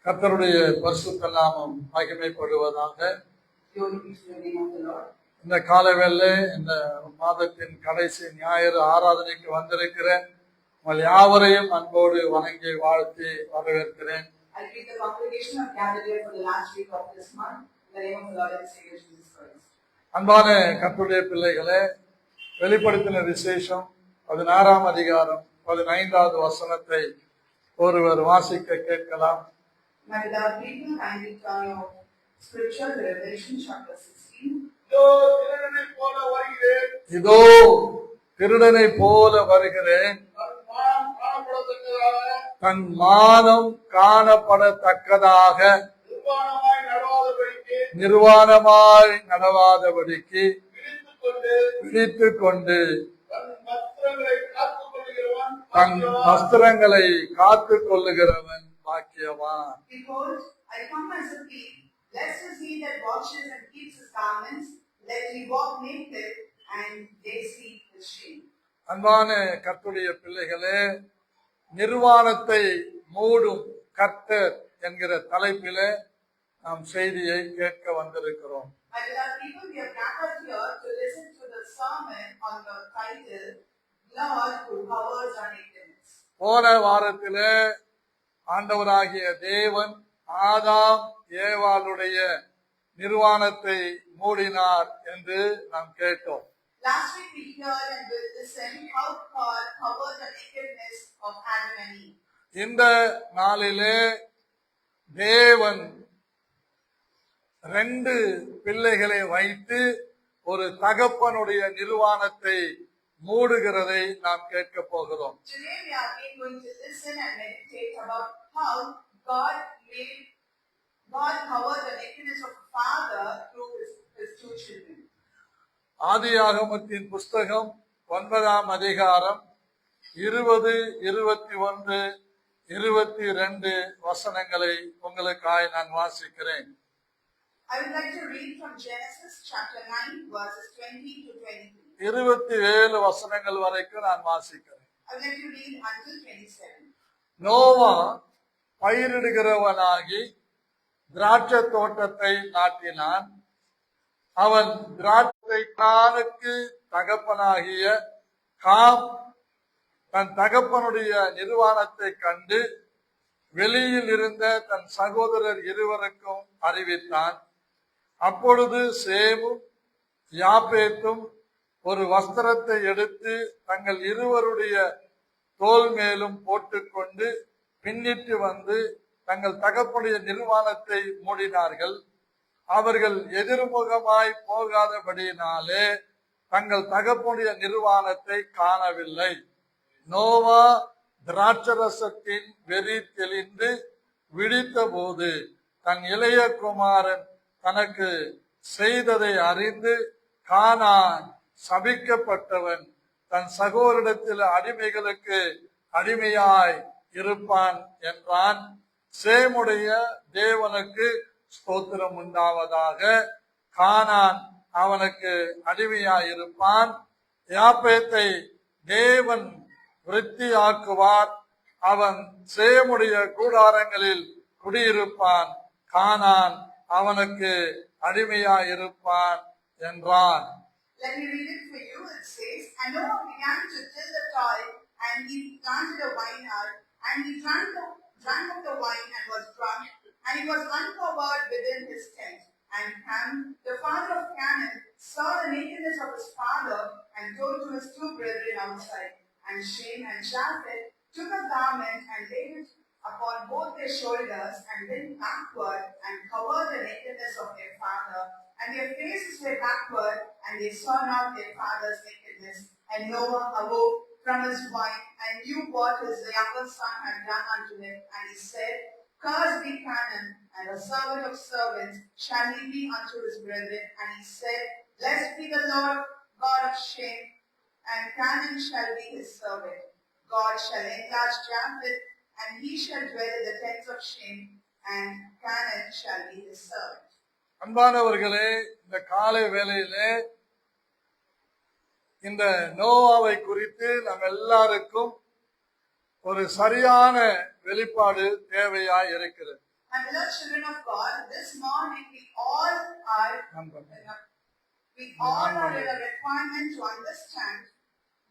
கர்த்தருடைய பரிசுத்த நாமம் மகிமைப்படுவதாக. இந்த காலவேளை இந்த மாதத்தின் கடைசி ஞாயிறு ஆராதனைக்கு வந்திருக்கிற உங்கள் யாவரையும் அன்போடு வணங்கி வாழ்த்தி வரவேற்கிறேன். அன்பான கர்த்தருடைய பிள்ளைகளே, வெளிப்படுத்தின விசேஷம் 16ஆம் அதிகாரம் 15வது வசனத்தை ஒருவர் வாசிக்க கேட்கலாம். இதோ திருடனை போல வருகிறேன், தன் மானம் காணப்படத்தக்கதாக நிர்வாணமாய் நடவாதபடிக்கு விழித்துக் கொண்டு தன் வஸ்திரங்களை காத்துக் கொள்ளுகிறவன் பாக்கியவான். அன்பான கர்த்தருடைய பிள்ளைகளே, நிர்வாணத்தை மூடும் கர்த்தர் என்கிற தலைப்பிலே நாம் செய்தியை கேட்க வந்திருக்கிறோம். போன வாரத்திலே ஆண்டவராகிய தேவன் ஆதாம் ஏவாளுடைய நிர்வாணத்தை மூடினார் என்று நாம் கேட்டோம். Last week we heard and we listened how God covered the nakedness of Adam and Eve. இந்த நாளிலே தேவன் 2 பிள்ளைகளை வைத்து ஒரு தகப்பனுடைய நிர்வாணத்தை மூடுகிறதை நாம் கேட்க போகிறோம். Today we are going to listen and meditate about how God covered the nakedness of a father through his 2 children. ஆதியாகமத்தின் புஸ்தகம் 9ஆம் அதிகாரம் 20, 21, 22 வசனங்களை உங்களுக்காக நான் வாசிக்கிறேன். I would like to read from Genesis chapter 9 verses 20 to 23. 27 வசனங்கள் வரைக்கும் நான் வாசிக்கிறேன். I would like to read until 27. Noah பயிரிடுகிறவனாகி திராட்சை தோட்டத்தை நாட்டினான். அவன் திராட்சை கானுக்கு தகப்பனாகிய காம் தன் தகப்பனுடைய நிர்வாணத்தை கண்டு வெளியில் இருந்த தன் சகோதரர் இருவருக்கும் அறிவித்தான். அப்பொழுது சேமும் யாப்பேத்தும் ஒரு வஸ்திரத்தை எடுத்து தங்கள் இருவருடைய தோல் மேலும் போட்டுக்கொண்டு பின்னிட்டு வந்து தங்கள் தகப்பனுடைய நிர்வாணத்தை மூடினார்கள். அவர்கள் எதிர்முகமாய் போகாதபடியினாலே தங்கள் தகப்பனுடைய நிர்வாணத்தை காணவில்லை. நோவா திராட்சரசத்தின் வெறி தெளிந்து விழித்த போது தன் இளைய குமாரன் தனக்கு செய்ததை அறிந்து, கானான் சபிக்கப்பட்டவன், தன் சகோதரிடத்தில் அடிமைகளுக்கு அடிமையாய் இருப்பான் என்றான். சேமுடைய தேவனுக்கு ஸ்தோத்திரம் உண்டாவதாக. கானான் அவனுக்கு அடிமையாயிருப்பான். யாப்பேத்தை தேவன் விருத்தியாக்குவார். அவன் சேமுடைய கூடாரங்களில் குடியிருப்பான். கானான் அவனுக்கு அடிமையாயிருப்பான் என்றான். Let me read it for you. It says, And Noah began to till the soil, and he planted a vineyard, and he drank of the wine and was drunk, and he was uncovered within his tent. And Ham, the father of Canaan, saw the nakedness of his father, and told to his 2 brethren outside. And Shem and Japheth took a garment and laid it upon both their shoulders, and went backward and covered the nakedness of their father. And their faces were backward, and they saw not their father's nakedness. And Noah awoke from his wine, and knew what his younger son had done unto him. And he said, Cursed be Canaan, and a servant of servants shall he be unto his brethren. And he said, Blessed be the Lord God of Shem, and Canaan shall be his servant. God shall enlarge Japheth, and he shall dwell in the tents of Shem, and Canaan shall be his servant. அன்பானவர்களே, இந்த காலை வேளையிலே இந்த நோவாவை குறித்து நம்ம எல்லாருக்கும் ஒரு சரியான வெளிப்பாடு தேவையாய் இருக்கிறது. My beloved children of God, this morning we all are in a requirement to understand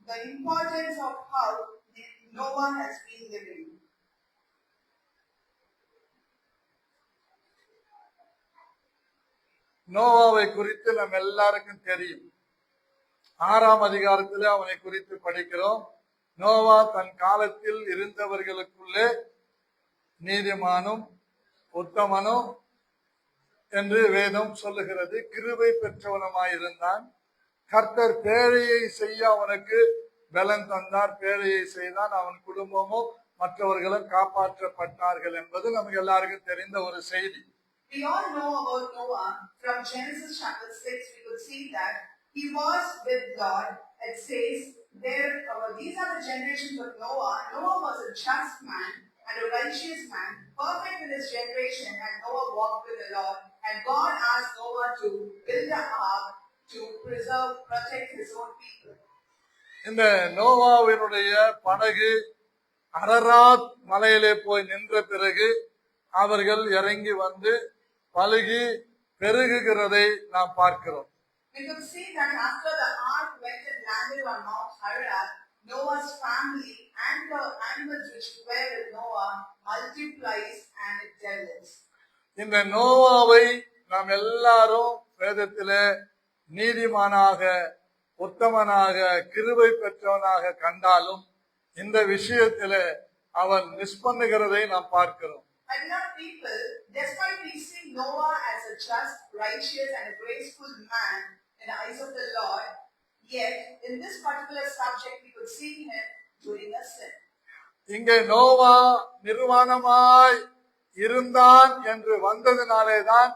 the importance of how Noah has been living. நோவாவை குறித்து நம்ம எல்லாருக்கும் தெரியும். 6ஆம் அதிகாரத்தில் அவனை குறித்து படிக்கிறோம். நோவா தன் காலத்தில் இருந்தவர்களுக்குள்ளே நீதிமானும் உத்தமனும் என்று வேதம் சொல்லுகிறது. கிருபை பெற்றவனுமாயிருந்தான். கர்த்தர் பேழையை செய்ய அவனுக்கு பலன் தந்தார். பேழையை செய்தான். அவன் குடும்பமும் மற்றவர்களும் காப்பாற்றப்பட்டார்கள் என்பது நமக்கு எல்லாருக்கும் தெரிந்த ஒரு செய்தி. We all know about Noah. From Genesis chapter 6, we could see that he was with God. It says, these are the generations of Noah. Noah was a just man and a righteous man, perfect in his generation, and Noah walked with the Lord. And God asked Noah to build an ark to protect his own people. இந்த நோவாவினுடைய படகு Ararat மலையிலே போய் நின்ற பிறகு அவர்கள் இறங்கி வந்து பலுகி பெருகுகிறதை நாம் பார்க்கிறோம். We could see that after the ark went and landed on Mount Ararat, Noah's family and the animals which were with Noah multiplies and it develops. இந்த நோவாவை நாம் எல்லாரும் வேதத்திலே நீதிமானாக உத்தமனாக கிருபை பெற்றவனாக கண்டாலும் இந்த விஷயத்திலே அவன் மிஸ் பண்ணுகிறதை நாம் பார்க்கிறோம். I love people, despite we see Noah as a just, righteous and a graceful man in the eyes of the Lord, yet in this particular subject we could see him doing a sin. இங்கே நோவா நிர்வாணமாய் இருந்தான் என்று வந்ததினாலேதான்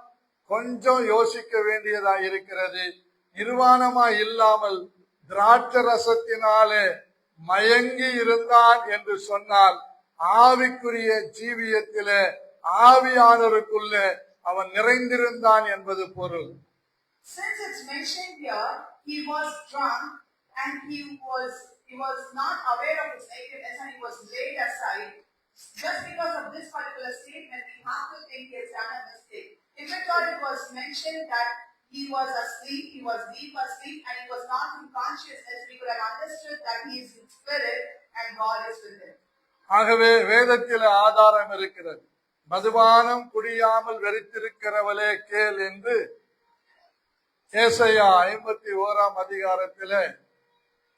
கொஞ்சம் யோசிக்க வேண்டியதா இருக்கிறது. நிர்வாணமாய் இல்லாமல் திராட்சரசத்தினாலே மயங்கி இருந்தான் என்று சொன்னால் ஆவிக்குரிய ஜீவியத்திலே ஆவியானவருக்குள்ளே அவன் நிறைந்திருந்தான் என்பது பொருள். Since it's mentioned here, he was drunk and he was not aware of his nakedness and he was laid aside. Just because of this particular statement, we have to think he has done a mistake. If we thought it was mentioned that he was asleep, he was deep asleep and he was not in consciousness, we could have understood that he is in spirit and God is with him. ஆகவே வேதத்தில் ஆதாரம் இருக்கிறது. மதுபானம் குடியாமல் வெறித்திருக்கிறவளே கேள் என்று ஏசாயா 51ஆம் அதிகாரத்திலே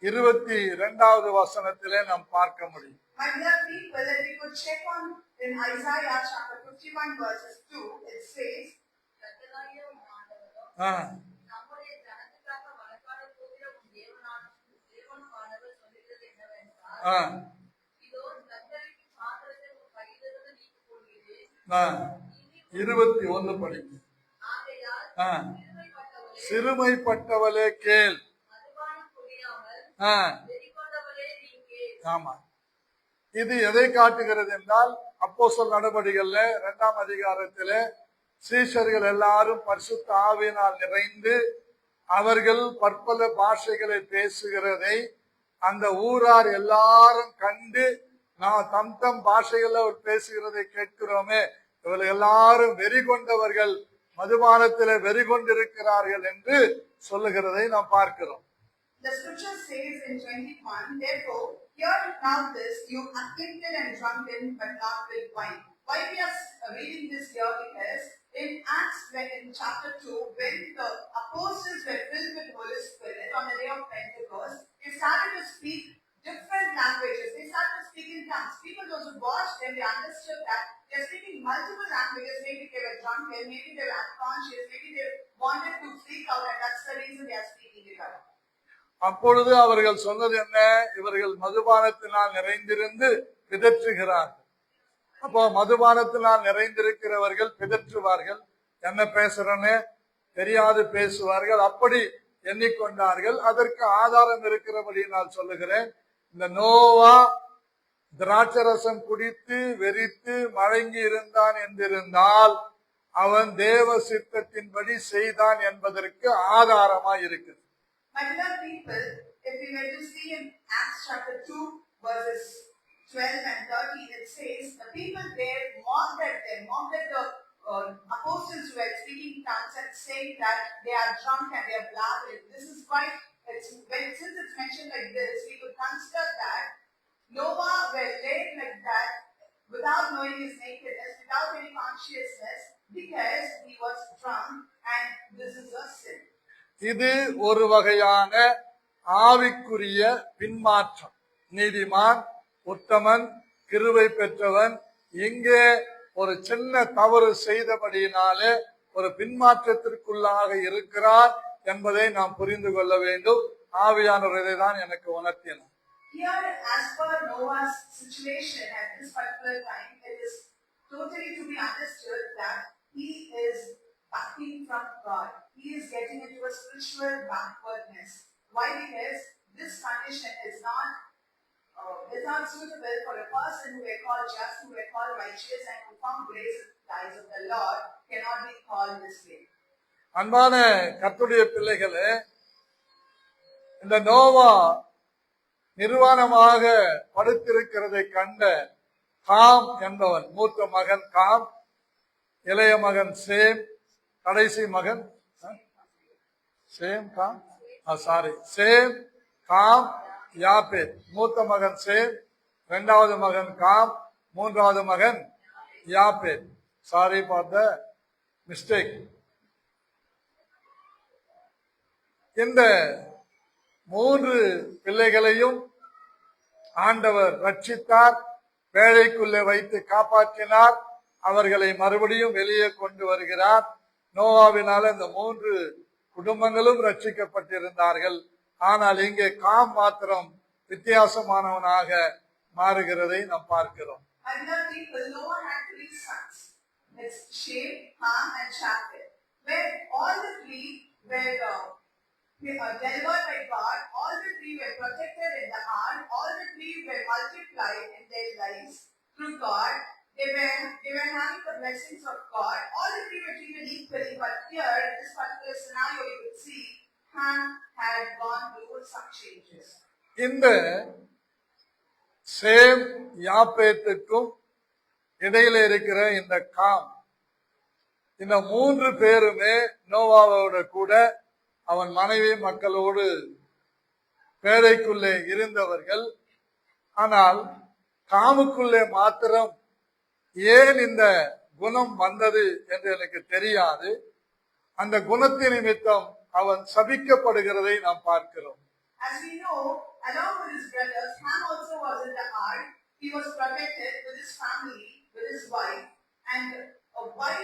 22வது வசனத்திலே நாம் பார்க்க முடியும். My dear people, if we could check on in Isaiah chapter 51 verses 2, it says, நம்முடைய ஜனத்துக்காக வழக்காட போகிற உன் தேவனானவர் சொல்லுகிறது என்னவென்றால், இதோ கர்த்தரின் பாத்திரத்தை உன் கையிலிருந்து நீக்கிப் போடுகிறேன். 21 படிக்கும். ஆகையால் சிறுமைப்பட்டவளே கேள். மதுபானம் குடியாமல் வெறிகொண்டவளே நீ கேள். ஆமா, இது எதை காட்டுகிறது என்றால் அப்போஸ்தலர் நடபடிகள்ல 2ஆம் அதிகாரத்திலே சீஷர்கள் எல்லாரும் பரிசுத்த ஆவியினால் நிறைந்து அவர்கள் பற்பல பாஷைகளை பேசுகிறதை அந்த ஊரார் எல்லாரும் கண்டு நான் தம் பாஷைகளை பேசுகிறதை கேட்கிறோமே, இவர்கள் எல்லாரும் வெறி கொண்டவர்கள், மதுபானத்திலே வெறி கொண்டிருக்கிறார்கள் என்று சொல்லுகிறதை நாம் பார்க்கிறோம். The scripture says in 21, therefore, hear now this, you afflicted and drunken, but not with wine. Why we are reading this here? Because in Acts, in chapter 2, when the apostles were filled with Holy Spirit on the day of Pentecost, they started to speak different languages. They started to speak in tongues. People those who watched them, they understood that they are speaking multiple languages. Maybe they were drunken, maybe they were unconscious, maybe they wanted to freak out, and that's the reason they are speaking it out. அப்பொழுது அவர்கள் சொன்னது என்ன? இவர்கள் மதுபானத்தினால் நிறைந்திருந்து பிதற்றுகிறார்கள். அப்போ மதுபானத்தினால் நிறைந்திருக்கிறவர்கள் பிதற்றுவார்கள், என்ன பேசுறன்னு தெரியாது பேசுவார்கள், அப்படி எண்ணிக்கொண்டார்கள். அதற்கு ஆதாரம் இருக்கிறபடி நான் சொல்லுகிறேன். இந்த நோவா திராட்சரசம் குடித்து வெறித்து மயங்கி இருந்தான் என்றிருந்தால் அவன் தேவ சித்தத்தின்படி செய்தான் என்பதற்கு ஆதாரமாய் இருக்குது. My beloved people, if we were to see in Acts chapter 2 verses 12 and 13, it says, the people there mocked at them, mocked at the that they are drunk and they are blabbering. This is why since it's mentioned like this, we could consider that Noah were laid like that without knowing his nakedness, without any consciousness, because he was drunk, and this is a sin. இது ஒரு வகையான ஆவிக்குரிய பின்மாற்றம். நீதிமான், உத்தமன், கிருபை பெற்றவன் இங்கே ஒரு சின்ன தவறு செய்தபடியினாலே ஒரு பின்மாற்றத்திற்குள்ளாக இருக்கிறார் என்பதை நாம் புரிந்து கொள்ள வேண்டும். ஆவியானவர் இதைதான் எனக்கு உணர்த்தினார். Here, as per Noah's situation at this particular time, it is totally to be understood that he is backing from God. He is getting into a spiritual backwardness. Why? Because this condition is not suitable for a person who were called just, who were called righteous, and who found grace in the eyes of the Lord cannot be called this way. அன்பான கர்த்தருடைய பிள்ளைகளே, இந்த நோவா நிர்வாணமாக படுத்திருக்கிறதை கண்ட com என்பவன், மூத்த மகன் com, இளைய மகன் சேம், கடைசி மகன் சேம் காம் யாப்பேத். மூத்த மகன் சேம், இரண்டாவது மகன் காம், மூன்றாவது மகன் Japheth. Sorry for the mistake. இந்த மூன்று பிள்ளைகளையும் ஆண்டவர் ரட்சித்தார், பேழைக்குள்ளே வைத்து காப்பாற்றினார், அவர்களை மறுபடியும் வெளியே கொண்டு வருகிறார். நோவாவினால இந்த மூன்று குடும்பங்களும் ரட்சிக்கப்பட்டிருந்தார்கள். ஆனால் இங்கே காம் மாத்திரம் வித்தியாசமானவனாக மாறுகிறதை நாம் பார்க்கிறோம். Other people, Noah had 3 sons. It's Shem, Ham, and Japheth. Where all the 3 were delivered by God, all the 3 were protected in the ark, all the 3 were multiplied in their lives through God. They were having the blessings of God. All the 3 were treated equally, but here in this particular scenario, you could see Ham had gone through some changes. இந்த same யாப்பேத்துக்கும் இடையில இருக்கிற இந்த com, இந்த மூன்று பேருமே நோவாவோட கூட அவன் மனைவி மக்களோடு பேழைக்குள்ளே இருந்தவர்கள். ஆனால் காமுக்குள்ளே மாத்திரம் ஏன் இந்த குணம் வந்தது என்று எனக்கு தெரியாது. அந்த குணத்தின் நிமித்தம் அவன் சபிக்கப்படுகிறதை நாம் பார்க்கிறோம். As we know, along with his brothers, Ham also was in the ark. He was protected with his family, with his wife, and why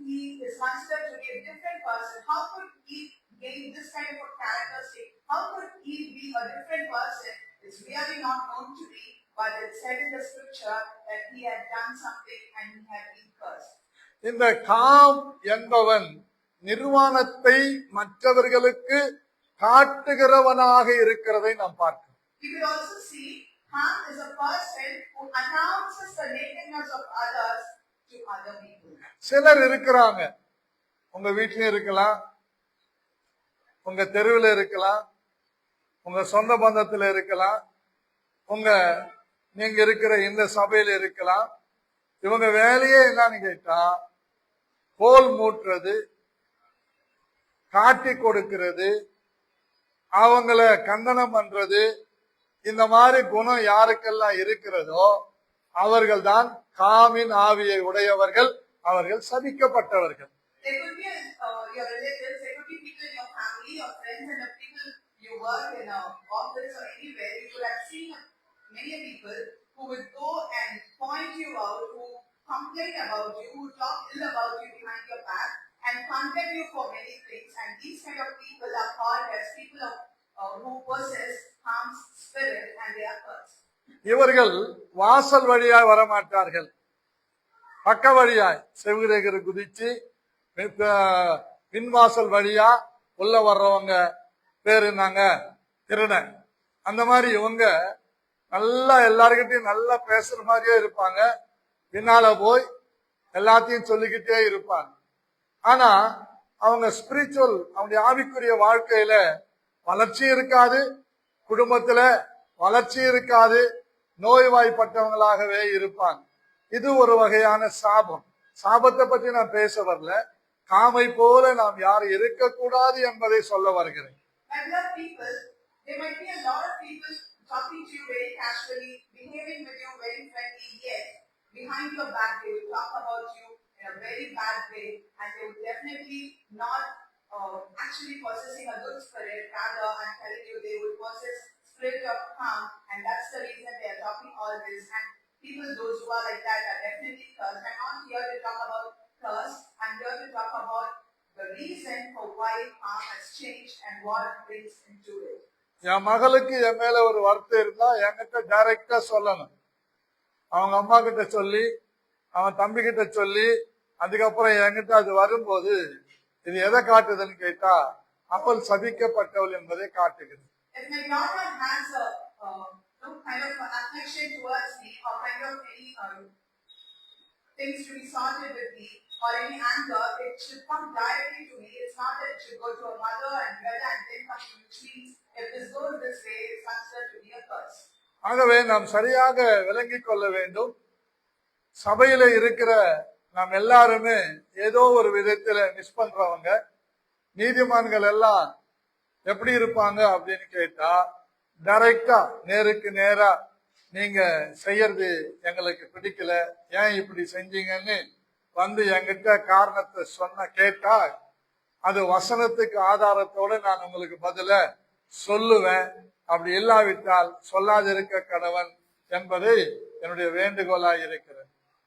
he is considered to be a different person? How could he gain this kind of a characteristic? How could he be a different person? It's really not known to be, but it's said in the scripture that he had done something and he had been cursed. இந்த com என்பவன் நிர்வாணத்தை மற்றவர்களுக்கு காட்டுகிறவனாக இருக்கிறதை நாம் பார்க்கிறோம். We could also see Ham is a person who announces the nakedness of others to other people. சிலர் இருக்கிறாங்க, உங்க வீட்டிலும் இருக்கலாம், உங்க தெருவில் இருக்கலாம், உங்க சொந்த பந்தத்தில் இருக்கலாம், நீங்க இருக்கிற இந்த சபையில இருக்கலாம். இவங்க வேலையே என்னன்னு கேட்டா கோல் மூட்டுறது, காட்டி கொடுக்கிறது, அவங்கள கண்டனம் பண்றது. இந்த மாதிரி குணம் யாருக்கெல்லாம் இருக்கிறதோ அவர்கள் தான் காமின் ஆவியை உடையவர்கள், அவர்கள் சபிக்கப்பட்டவர்கள். There could be your relatives, there could be people in your family, your friends, and the people you work in an office or anywhere. You could have seen many people who would go and point you out, who complain about you, who talk ill about you behind your back, and condemn you for many things. And these kind of people are called as people who possess Ham's spirit, and they are cursed. இவர்கள் வாசல் வழியாய் வரமாட்டார்கள், பக்க வழியாய் செவிரேகர் குதிச்சு பின்வாசல் வழியா உள்ள வர்றவங்க பேரு நாங்க திருடன். அந்த மாதிரி இவங்க நல்லா எல்லார்கிட்டையும் நல்லா பேசுற மாதிரியே இருப்பாங்க, பின்னால போய் எல்லாத்தையும் சொல்லிக்கிட்டே இருப்பாங்க. ஆனா அவங்க ஸ்பிரிச்சுவல், அவங்களுடைய ஆவிக்குரிய வாழ்க்கையில வளர்ச்சி இருக்காது, குடும்பத்துல வளர்ச்சி இருக்காது, நோய்வாய்ப்பட்டவங்களாகவே இருப்பாங்க. இது ஒரு வகையான சாபம். சாபத்தை பத்தி நான் பேச வரல, காமை போல நாம் யாரும் இருக்கக்கூடாது என்பதை சொல்ல வருகிறேன். My beloved people, there might be a lot of people talking to you very casually, behaving with you very friendly, yet behind your back they will talk about you in a very bad way, and they would definitely not actually possessing a good spirit. Rather, I'm telling you, they would possess spirit of calm, and that's the reason they are talking all this. And people, those who are like that, are definitely cursed. I'm not here to talk about curse. I'm here to talk about the reason for why calm has changed and what brings into it. என் மகளுக்கு என் மேல ஒரு வருத்தம் இருந்தா என்கிட்ட டைரக்டா சொல்லணும். அவங்க அம்மா கிட்ட சொல்லி, அவன் தம்பி கிட்ட சொல்லி, அதுக்கப்புறம் என்கிட்ட அது வரும்போது இது எதை காட்டுதுன்னு கேட்டா, அவள் சபிக்கப்பட்டவள் என்பதை காட்டுகிறது. If my daughter has a kind of affection towards me, or kind of any things to be sorted with me, or any anger, it should come directly to me. It's not that it should go to a mother and brother and then come to me, which means if this goes this way, it's considered to be a curse. ஆகவே நாம் சரியாக விளங்கிக் கொள்ள வேண்டும். சபையில இருக்கிற நாம் எல்லாருமே ஏதோ ஒரு விதத்துல மிஸ் பண்றவங்க. நீதிமான்கள் எல்லாம் எப்படி இருப்பாங்க அப்படின்னு கேட்டா, டைரக்டா நேருக்கு நேரா நீங்க செய்யறது எங்களுக்கு பிடிக்கல, ஏன் இப்படி செஞ்சீங்கன்னு வந்து என்கிட்ட காரணத்தை சொன்ன கேட்டா, அது வசனத்துக்கு ஆதாரத்தோட நான் உங்களுக்கு பதில சொல்லுவேன். அப்படி இல்லாவிட்டால் சொல்லாதிருக்க கடவன் என்பது என்னுடைய வேண்டுகோளாய் இருக்கிறது.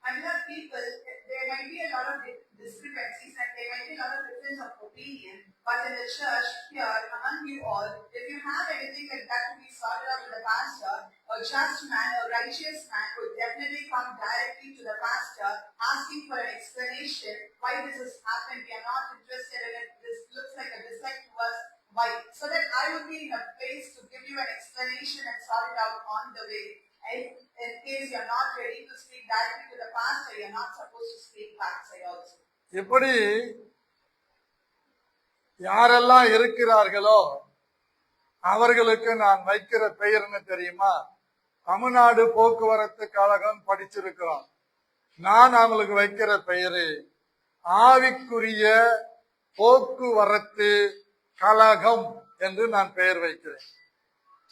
Other people, there might be a lot of discrepancies and there might be a lot of difference of opinion, but in the church here among you all, if you have anything like that to be sorted out with the pastor, a just man, a righteous man would definitely come directly to the pastor asking for an explanation why this has happened. We are not interested in it. This looks like a dislike to us. Why? So that I would be in a place to give you an explanation and sort it out on the way. In case you're not ready to speak directly to the pastor, you're not supposed to speak backside also. இப்படி யாரெல்லாம் இருக்கிறார்களோ அவர்களுக்கு நான் வைக்கிற பெயர் என்ன தெரியுமா? தமிழ்நாடு போக்குவரத்து கழகம் படிச்சிருக்கிறோம். நான் அவங்களுக்கு வைக்கிற பெயரு ஆவிக்குரிய போக்குவரத்து கழகம் என்று நான் பெயர் வைக்கிறேன்.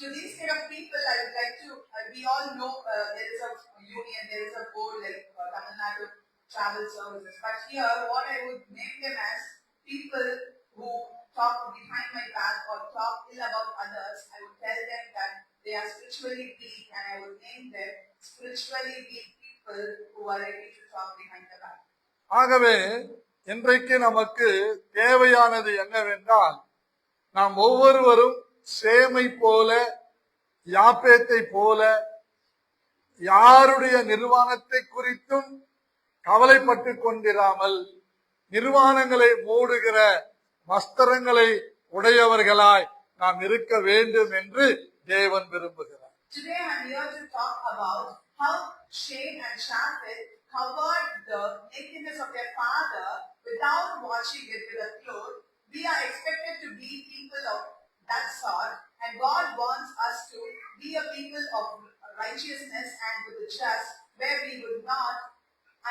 To these kind of people, I would like to, we all know there is a union, there is a board like Tamil Nadu Travel Services. But here, what I would name them as people who talk behind my back or talk ill about others, I would tell them that they are spiritually weak, and I would name them spiritually weak people who are ready to talk behind the back. ஆகவே இன்றைக்கு நமக்கு தேவையானது என்னவென்றால், நாம் ஒவ்வொருவரும் சேமை போல, யாப்பேத்தை போல யாருடைய நிர்வாணத்தை குறித்தும் கவலைப்பட்டு கொண்டிராமல் நிர்வாணங்களை மூடுகிற வஸ்திரங்களை உடையவர்களாய் நாம் இருக்க வேண்டும் என்று தேவன் விரும்புகிறார். Today I am here to talk about how Shem and Japheth covered the nakedness of their father without washing it with a cloth. We are expected to be people of that sort, and God wants us to be a people of righteousness and with the just, where we would not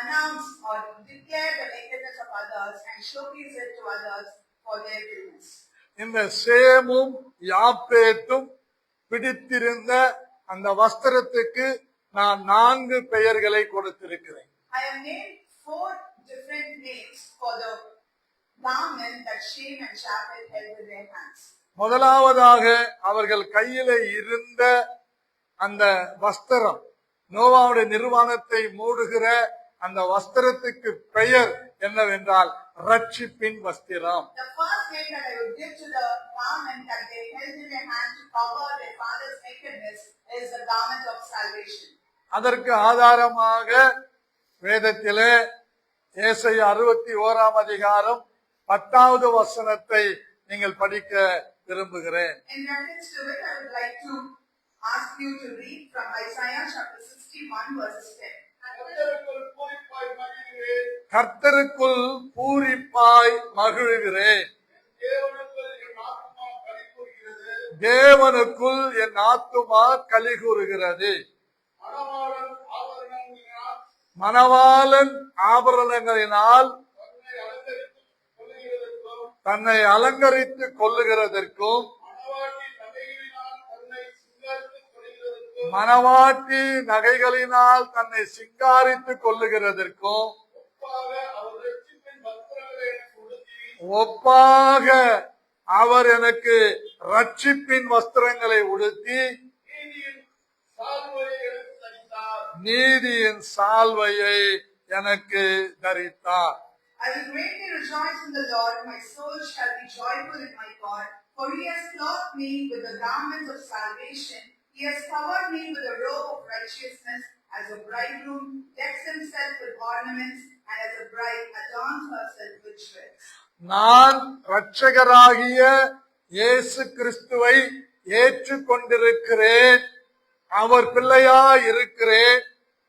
announce or declare the nakedness of others and showcase it to others for their goodness. இந்த சேமும் யாப்பேத்தும் பிடித்திருந்த அந்த வஸ்திரத்துக்கு நான் 4 பெயர்களை கொடுத்திருக்கிறேன். I have named 4 different names for the garment that Shem and Japheth held in their hands. முதலாவதாக அவர்கள் கையில இருந்த அந்த வஸ்திரம், நோவாவுடைய நிர்வாணத்தை மூடுகிற அந்த வஸ்திரத்துக்கு பெயர் என்னவென்றால் ரட்சிப்பின் வஸ்திரம். The first name that I would give to the garment that they held in their hand to cover their father's nakedness is the garment of salvation. அதற்கு ஆதாரமாக வேதத்திலே ஏசாயா 61ஆம் அதிகாரம் 10வது வசனத்தை நீங்கள் படிக்க விரும்புகிறேன். In reference to it, I would like to ask you to read from Isaiah chapter 61 verse 10. கர்த்தருக்குள் பூரிப்பாய் மகிழுகிறேன், தேவனுக்குள் என் ஆத்துமா கலிகூறுகிறது. மணவாளன் ஆபரணங்களினால் தன்னை அலங்கரித்துக் கொள்ளுகிறதற்கும் மணவாட்டி நகைகளினால் தன்னை சிங்காரித்துக் கொள்ளுகிறதற்கும் ஒப்பாக அவர் எனக்கு ரட்சிப்பின் வஸ்திரங்களை உடுத்தி நீதியின் சால்வையை எனக்கு தரித்தார். I will greatly rejoice in the Lord, my soul shall be joyful in my God, for he has clothed me with the garments of salvation, he has covered me with a robe of righteousness, as a bridegroom decks himself with ornaments, and as a bride adorns herself with shreds. நான் இரட்சகராகிய இயேசு கிறிஸ்துவை ஏற்றுக்கொண்டிருக்கிறேன், அவர் பிள்ளையாய் இருக்கிறேன்.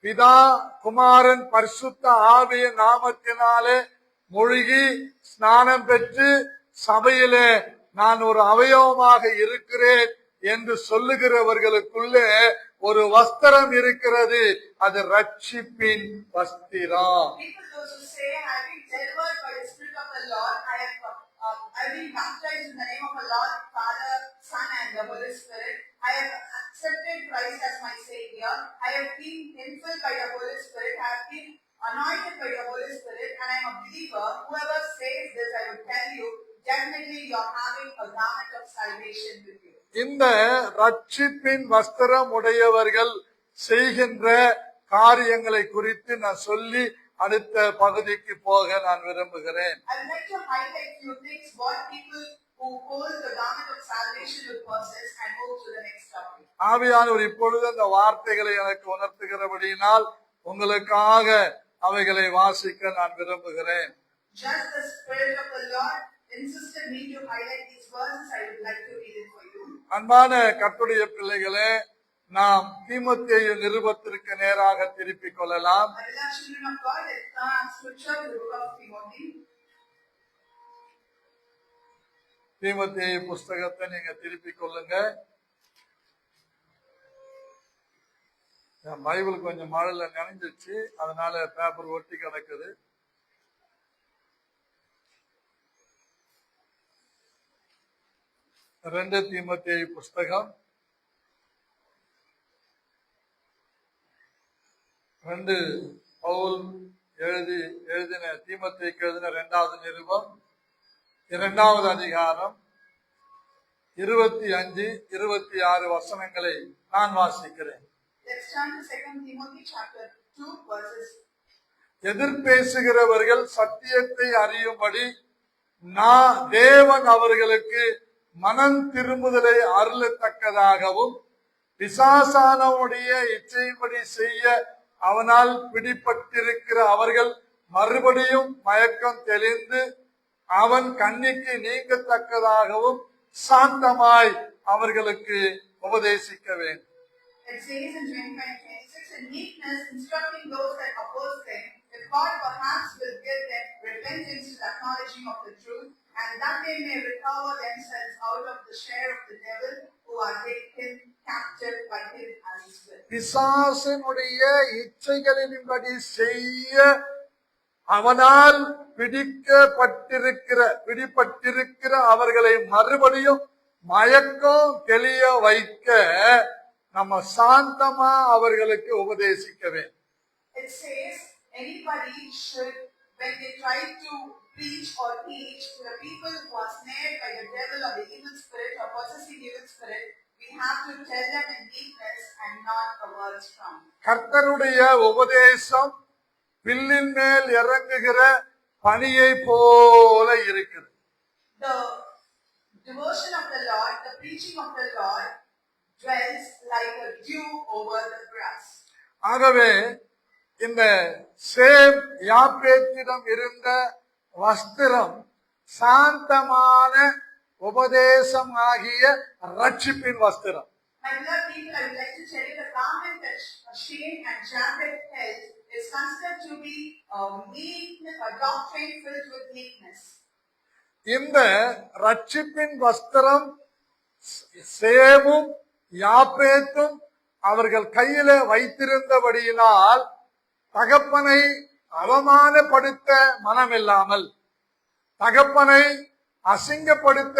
பிதா குமாரன் பரிசுத்த ஆவியின் நாமத்தினாலே மூழ்கி ஸ்நானம் பெற்று சபையிலே நான் ஒரு அவயவமாக இருக்கிறேன் என்று சொல்லுகிறவர்களுக்குள்ளே ஒரு வஸ்திரம் இருக்கிறது, அது ரட்சிப்பின் வஸ்திரம். People those who say, I have been delivered by the Spirit of the Lord, I have been baptized in the name of the Lord, Father, Son, and the Holy Spirit. I have accepted Christ as my Savior. I have been infilled by the Holy Spirit. I have been anointed by the Holy Spirit, and I am a believer. Whoever says this, I will tell you, definitely you are having a garment of salvation with you. இந்த ரட்சிப்பின் வஸ்திரம் உடையவர்கள் செய்கின்ற காரியங்களை குறித்து நான் சொல்லி அடுத்த பகுதிக்கு போக நான் விரும்புகிறேன். I would like to highlight few things what people who hold the garment of salvation will possess and move to the next topic. ஆவியானவர் இப்பொழுது அந்த வார்த்தைகளை எனக்கு உணர்த்துகிறபடியினால் உங்களுக்காக அவைகளை வாசிக்க நான் விரும்புகிறேன். Just the Spirit of the Lord insisted me to highlight these verses. I would like to read it for you. அன்பான கர்த்தருடைய பிள்ளைகளே, நாம் தீமோத்தேயு நிருபத்திற்கு நேராக திருப்பிக் கொள்ளலாம். My beloved children of God, let's turn our scripture to the book of Timothy. தீமோத்தேயு புஸ்தகத்தை நீங்க திருப்பிக் கொள்ளுங்க. என் பைபிள் கொஞ்சம் மழையில நனைஞ்சிச்சு, அதனால பேப்பர் ஒட்டி கிடக்குது. ரெண்டு தீமோத்தேயு புஸ்தகம் 2 பவுல் எழுதின தீமோத்தேயுக்கு எழுதின 2வது நிருபம் 2வது அதிகாரம் 25, 26 வசனங்களை நான் வாசிக்கிறேன். Let's turn to 2 Timothy chapter 2 verses. எதிர்பேசுகிறவர்கள் சத்தியத்தை அறியும்படி தேவன் அவர்களுக்கு மனம் திரும்புதலை அருளத்தக்கதாகவும் பிசாசானவுடைய இச்சைப்படி செய்ய அவனால் பிடிபட்டிருக்கிற அவர்கள் மறுபடியும் மயக்கம் தெளிந்து அவன் கண்ணிக்கு நீங்கத்தக்கதாகவும் சாந்தமாய் அவர்களுக்கு உபதேசிக்க வேண்டும். It says in 25:26, in meekness instructing those that oppose them, if God perhaps will give them repentance to the acknowledging of the truth, and that they may recover themselves out of the share of the devil, who are taken captive by him as his will. பிசாசனுடைய இச்சைகளின்படி செய்ய அவனால் பிடிபட்டிருக்கிற அவர்களை மறுபடியும் மயக்கம் தெளிய வைக்க நம்ம சாந்தமா அவர்களுக்கு உபதேசிக்க வேண்டும். It says anybody should, when they try to preach or teach to the people who are snared by the devil or the evil spirit or possessing evil spirit, we have to tell them in meekness and not a word strong. கர்த்தருடைய உபதேசம் வில்லின் மேல் இறங்குகிற பனியை போல இருக்குது. The devotion of the Lord, the preaching of the Lord dwells like a dew over the grass. ஆகவே இந்த same யாப்பேத்திடம் இருந்த வஸ்திரம் சாந்தமான உபதேசம் ஆகிய ரட்சிப்பின் வஸ்திரம். My beloved people, I would like to tell you the garment that Shane and Japheth held is considered to be a doctrine filled with meekness. இந்த ரட்சிப்பின் வஸ்திரம் சேமும் யாப்பேத்தும் அவர்கள் கையில வைத்திருந்தபடியினால் தகப்பனை அவமானப்படுத்த மனமில்லாமல், தகப்பனை அசிங்கப்படுத்த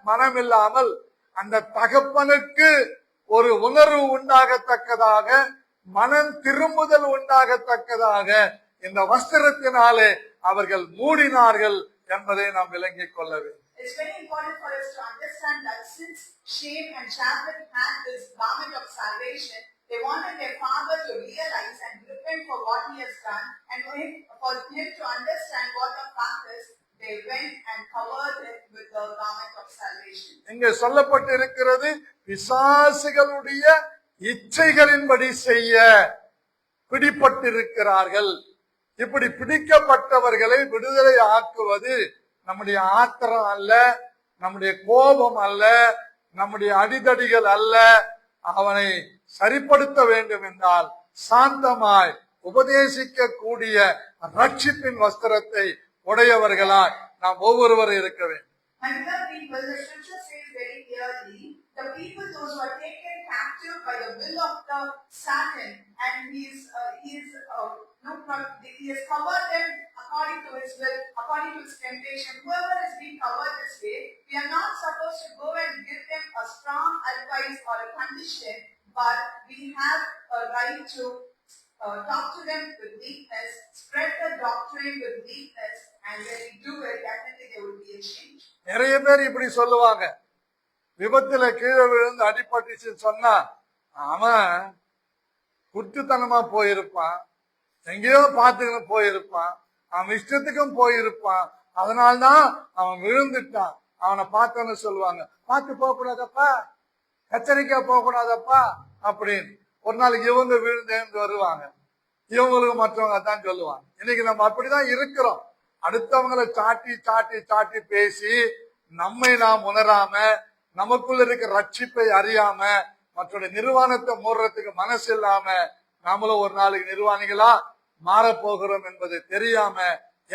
மனமில்லாமல் அந்த தகப்பனுக்கு ஒரு உணர்வு உண்டாகத்தக்கதாக, மனம் திரும்புதல் உண்டாகத்தக்கதாக இந்த வஸ்திரத்தினாலே அவர்கள் மூடினார்கள் என்பதை நாம் விளங்கிக் கொள்ள வேண்டும். It's very important for us to understand that since Shem and Japheth had this garment of salvation, they wanted their father to realize and repent for what he has done, and for him to understand what the fact is, they went and covered him with the garment of salvation. இங்கே சொல்லப்பட்டு இருக்கிறது, பிசாசுகளுடைய இச்சைகளின்படி செய்ய பிடிபட்டிருக்கிறார்கள். இப்படி பிடிக்கப்பட்டவர்களை விடுதலை ஆக்குவது நம்முடைய ஆத்திரம் அல்ல, நம்முடைய கோபம் அல்ல, நம்முடைய அடிதடிகள் அல்ல. அவனை சரிப்படுத்த வேண்டும் என்றால் சாந்தமாய் உபதேசிக்க கூடிய ரட்சிப்பின் வஸ்திரத்தை உடையவர்களாய் நாம் ஒவ்வொருவரும் இருக்க வேண்டும். My beloved people, the scripture says very clearly, the people those who are taken captive by the will of the Satan, and he has covered them according to his will, according to his temptation. Whoever is being covered this way, we are not supposed to go and give them a strong advice or a condition, but we have a right to talk to them with meekness, spread the doctrine with meekness, and when we do it, definitely there will be a change. நிறைய பேர் இப்படி சொல்லுவாங்க, விபத்துல கீழே விழுந்து அடிபட்டுச்சு சொன்னா அவன் குட்டுத்தனமா போயிருப்பான், எங்கேயோ பார்த்துக்கிட்டு போயிருப்பான், அவன் இஷ்டத்துக்கும் போயிருப்பான், அதனால்தான் அவன் விழுந்துட்டான். அவனை பார்த்தோன்னு சொல்லுவாங்க, பார்த்து போக கூடாதப்பா, எச்சரிக்கையா போக கூடாதப்பா அப்படின்னு. ஒரு நாளைக்கு இவங்க விழுந்தேன்னு வருவாங்க, இவங்களுக்கு மற்றவங்க தான் சொல்லுவாங்க. இன்னைக்கு நம்ம அப்படிதான் இருக்கிறோம். அடுத்தவங்களை சாட்டி சாட்டி சாட்டி பேசி நம்மை நாம் உணராம, நமக்குள்ள இருக்க ரட்சிப்பை அறியாம, மற்றொரு நிர்வாணத்தை மூடுறதுக்கு மனசு இல்லாம நாமளும் ஒரு நாளைக்கு நிர்வாணிகளா மாறப்போகிறோம் என்பது தெரியாம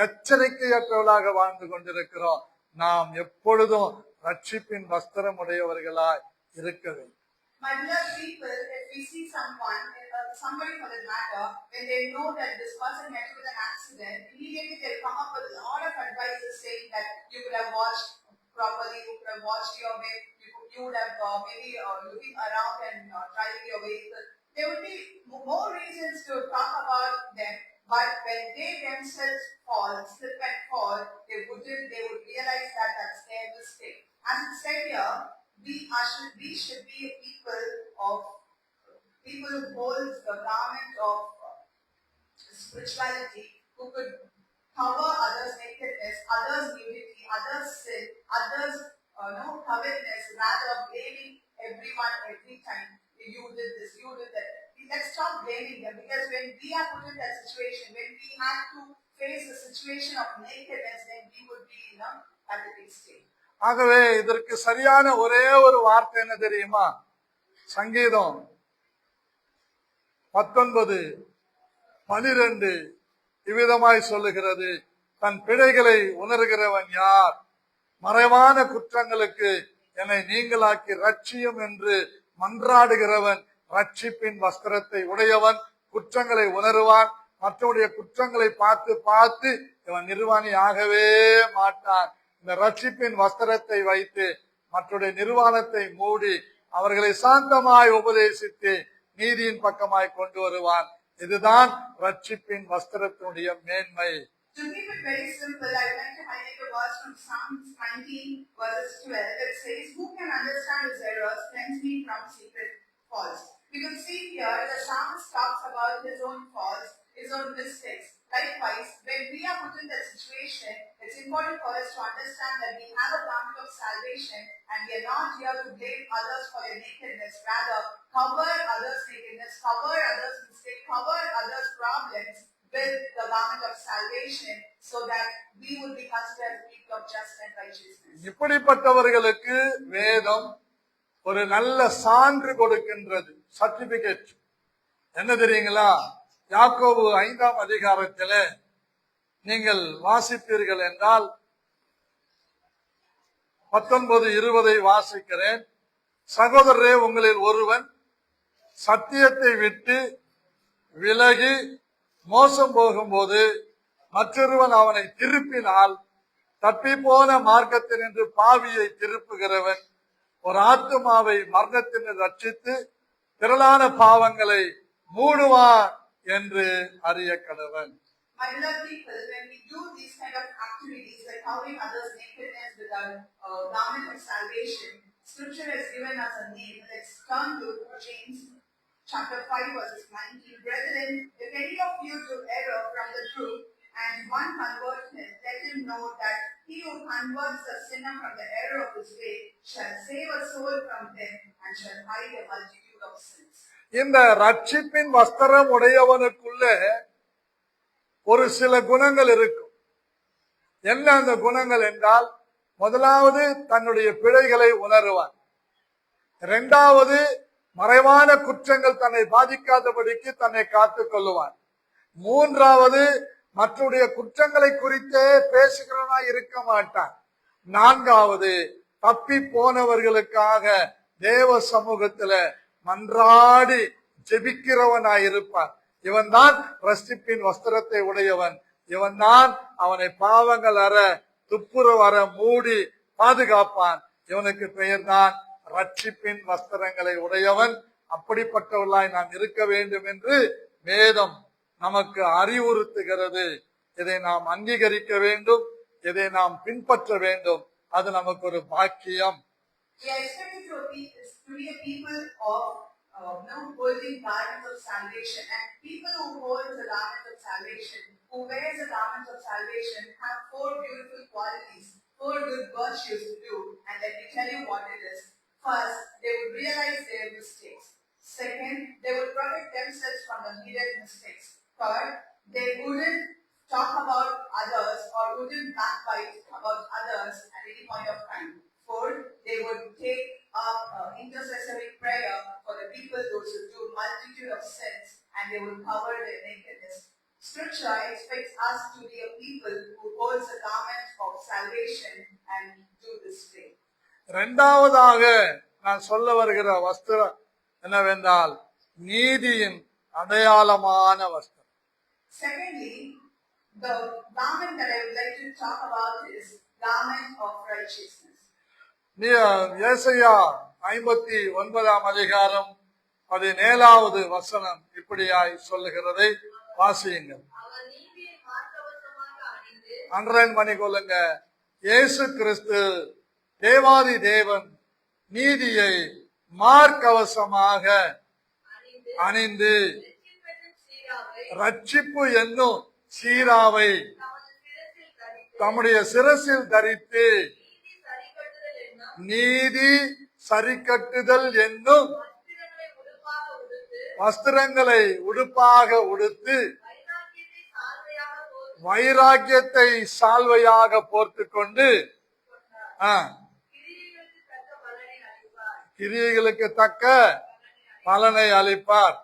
எச்சரிக்கையற்றவர்களாக வாழ்ந்து கொண்டிருக்கிறோம். நாம் எப்பொழுதும் ரட்சிப்பின் வஸ்திரம் உடையவர்களாய் இருக்க வேண்டும். My beloved people, if we see somebody for that matter, when they know that this person met with an accident, immediately they'll come up with a lot of advices saying that you could have watched properly, you could have watched your way, you would have maybe looking around and driving your vehicle. There would be more reasons to talk about them, but when they themselves slip and fall, they would realize that that's their mistake. As it said here, we should be a people who hold the garment of spirituality, who could cover others' nakedness, others' nudity, others' sin, others' covetousness, rather blaming everyone every time. You did this, you did that. Let's stop blaming them, because when we are put in that situation, when we have to face the situation of nakedness, then we would be in a pathetic state. ஆகவே இதற்கு சரியான ஒரே ஒரு வார்த்தை என்ன தெரியுமா? சங்கீதம் 19:12 இவ்விதமாய் சொல்லுகிறது, தன் பிழைகளை உணர்கிறவன் யார்? மறைவான குற்றங்களுக்கு என்னை நீங்களாக்கி ரட்சியும் என்று மன்றாடுகிறவன் ரட்சிப்பின் வஸ்திரத்தை உடையவன். குற்றங்களை உணருவான், மற்றவருடைய குற்றங்களை பார்த்து பார்த்து இவன் நிர்வாணி ஆகவே மாட்டான். இந்த ரட்சிப்பின் வஸ்திரத்தை வைத்து மற்றவருடைய நிர்வாணத்தை மூடி அவர்களை சாந்தமாய் உபதேசித்து நீதியின் பக்கமாய் கொண்டு வருவான். இதுதான் ரட்சிப்பின் வஸ்திரத்தினுடைய மேன்மை. To keep it very simple, I would like to highlight a verse from Psalms 19 verses 12 that says, "Who can understand his errors? Cleanse me from secret faults." We can see here the psalmist talks about his own faults, his own mistakes. Likewise, when we are put in that situation, it's important for us to understand that we have a garment of salvation, and we are not here to blame others for their nakedness. Rather, cover others' nakedness, cover others' mistakes, cover others' problems with the garment of salvation, so that we will be considered people of just and righteousness. இப்படிப்பட்டவர்களுக்கு வேதம் ஒரு நல்ல சான்று கொடுக்கின்றது, certificate. என்ன தெரியுங்களா? யாக்கோபு 5ஆம் அதிகாரத்திலே நீங்கள் வாசிப்பீர்கள் என்றால் 19:20 வாசிக்கிறேன். சகோதரரே, உங்களில் ஒருவன் சத்தியத்தை விட்டு விலகி மோசம் போகும்போது மற்றொருவன் அவனை திருப்பினால் தப்பி போன மார்க்கத்தினின்று பாவியை திருப்புகிறவன், ஒரு ஆத்துமாவை மரணத்தினின்று ரட்சித்து திரளான பாவங்களை மூடுவான் என்று அறிய கடவன். My beloved people, when we do these kind of activities like covering others' nakedness with our garment of salvation, Scripture has given us a name. Let's turn to James chapter 5 verses 19. Brethren, if any of you do error from the truth, and one converts him, let him know that he who converts the sinner from the error of his way shall save a soul from death and shall hide a multitude of sins. இந்த ரட்சிப்பின் வஸ்திரம் உடையவனுக்குள்ள ஒரு சில குணங்கள் இருக்கும். என்ன அந்த குணங்கள் என்றால், முதலாவது தன்னுடைய பிழைகளை உணருவான். இரண்டாவது, மறைவான குற்றங்கள் தன்னை பாதிக்காதபடிக்கு தன்னை காத்துக் கொள்ளுவான். மூன்றாவது, மற்றவருடைய குற்றங்களை குறித்தே பேசுகிறவனா இருக்க மாட்டான். நான்காவது, தப்பி போனவர்களுக்காக தேவ சமூகத்துல மன்றாடி ஜெபிக்கிறவனாயிருப்பான். இவன் தான் ரட்சிப்பின் வஸ்திரத்தை உடையவன். இவன் தான் அவனை பாவங்கள் அற துப்புரவு அற மூடி பாதுகாப்பான். இவனுக்கு பெயர் தான் ரட்சிப்பின் வஸ்திரங்களை உடையவன். அப்படிப்பட்டவர்களாய் நாம் இருக்க வேண்டும் என்று வேதம் நமக்கு அறிவுறுத்துகிறது. இதை நாம் அங்கீகரிக்க வேண்டும், இதை நாம் பின்பற்ற வேண்டும். அது நமக்கு ஒரு பாக்கியம். We are expected to be a people of holding garments of salvation, and people who hold the garment of salvation, who wear the garment of salvation, have 4 beautiful qualities, 4 good virtues to do. And let me tell you what it is. First, they would realize their mistakes. Second, they would protect themselves from the needed mistakes. Third, they wouldn't talk about others or wouldn't backbite about others at any point of time. Fourth, they would take up intercessory prayer for the people those who do multitude of sins, and they would cover their nakedness. Scripture expects us to be a people who holds the garment of salvation and do this way. இரண்டாவதாக நான் சொல்ல வருகிற வஸ்திரம் என்னவென்றால், நீதியின் அடையாளமான வஸ்திரம். Secondly, the garment that I would like to talk about is garment of righteousness. ஏசாயா 59 அதிகாரம் 17வது வசனம் இப்படியாய் சொல்லுகிறதை வாசியுங்கள். அவர் நீதியை மார்க்கவசமாக அணிந்து அண்டர்லைன் பண்ணிக்கொள்ளுங்க. இயேசு கிறிஸ்து தேவாதி தேவன் நீதியை மார்க்கவசமாக அணிந்து ரட்சிப்பு என்னும் சீராவை தம்முடைய சிரசில் தரித்து நீதி சரிக்கட்டுதல் என்னும் வஸ்திரங்களை உடுப்பாக உடுத்து வைராக்கியத்தை சால்வையாக போர்த்து கொண்டு கிரியைகளுக்கு தக்க பலனை அளிப்பார்.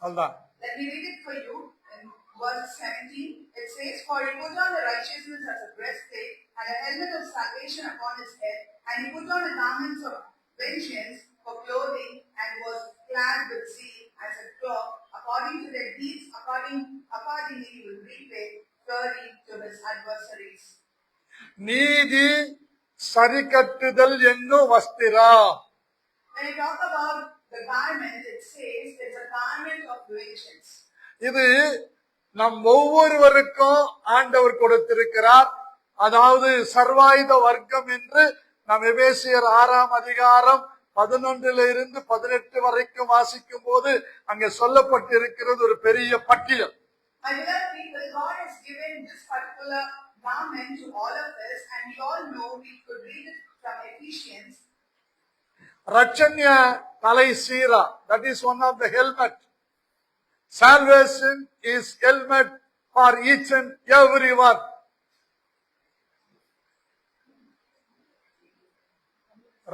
அதுதான். Let me read it for you in verse 17. It says, "For he put on the righteousness as a breastplate, and a helmet of salvation upon his head, and he put on the garments of vengeance for clothing, and was clad with zeal as a cloth. According to their deeds, accordingly he will repay fury to his adversaries." நீதி சரிக்கட்டுதல் என்னும் வஸ்திரம். When you talk about the garment, it says it's a garment of vengeance. இது நம் ஒவ்வொருவருக்கும் ஆண்டவர் கொடுத்திருக்கிறார். அதாவது சர்வாயுத வர்க்கம் என்று நாம் எபேசியர் 6 அதிகாரம் 11 to 18 வரைக்கும் வாசிக்கும் போது அங்கே சொல்லப்பட்டிருக்கிறது ஒரு பெரிய பட்டியல். My beloved people, God has given this particular garment to all of us, and we all know, we could read it from Ephesians. ரட்சண்ய தலை சீரா, that is one of the helmet. Salvation is helmet for each and everyone.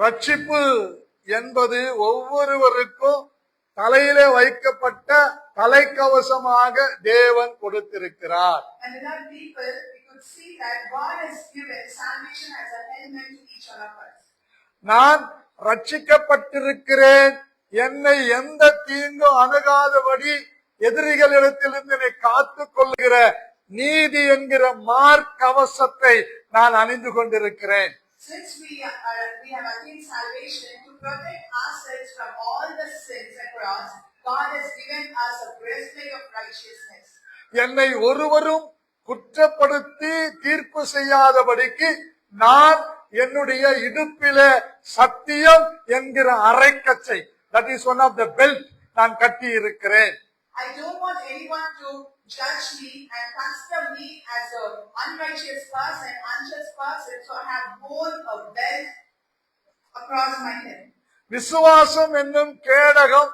ரட்சிப்பு என்பது ஒவ்வொருவருக்கும் தலையிலே வைக்கப்பட்ட தலைக்கவசமாக தேவன் கொடுத்திருக்கிறார். And beloved people, we could see that God has given salvation as a helmet to each one of us. நான் ரட்சிக்கப்பட்டிருக்கிறேன், என்னை எந்த தீங்கும் அணுகாதபடி எதிரிகளிடத்திலிருந்து என்னை காத்துக் கொள்ளுகிற நீதி என்கிற மார்க்கவசத்தை நான் அணிந்து கொண்டிருக்கிறேன். Since we have attained salvation, to protect ourselves from all the sins across, God has given us a breastplate of righteousness. என்னை ஒருவரும் குற்றப்படுத்தி தீர்ப்பு செய்யாதபடிக்கு நான் என்னுடைய இடுப்பிலே சத்தியம் என்கிற அரைக்கச்சை, that is one of the belt, நான் கட்டி இருக்கிறேன். I don't want anyone to judge me and consider me as an unrighteous person, unjust person, so I have worn a belt across my head. விசுவாசம் என்னும் கேடகம்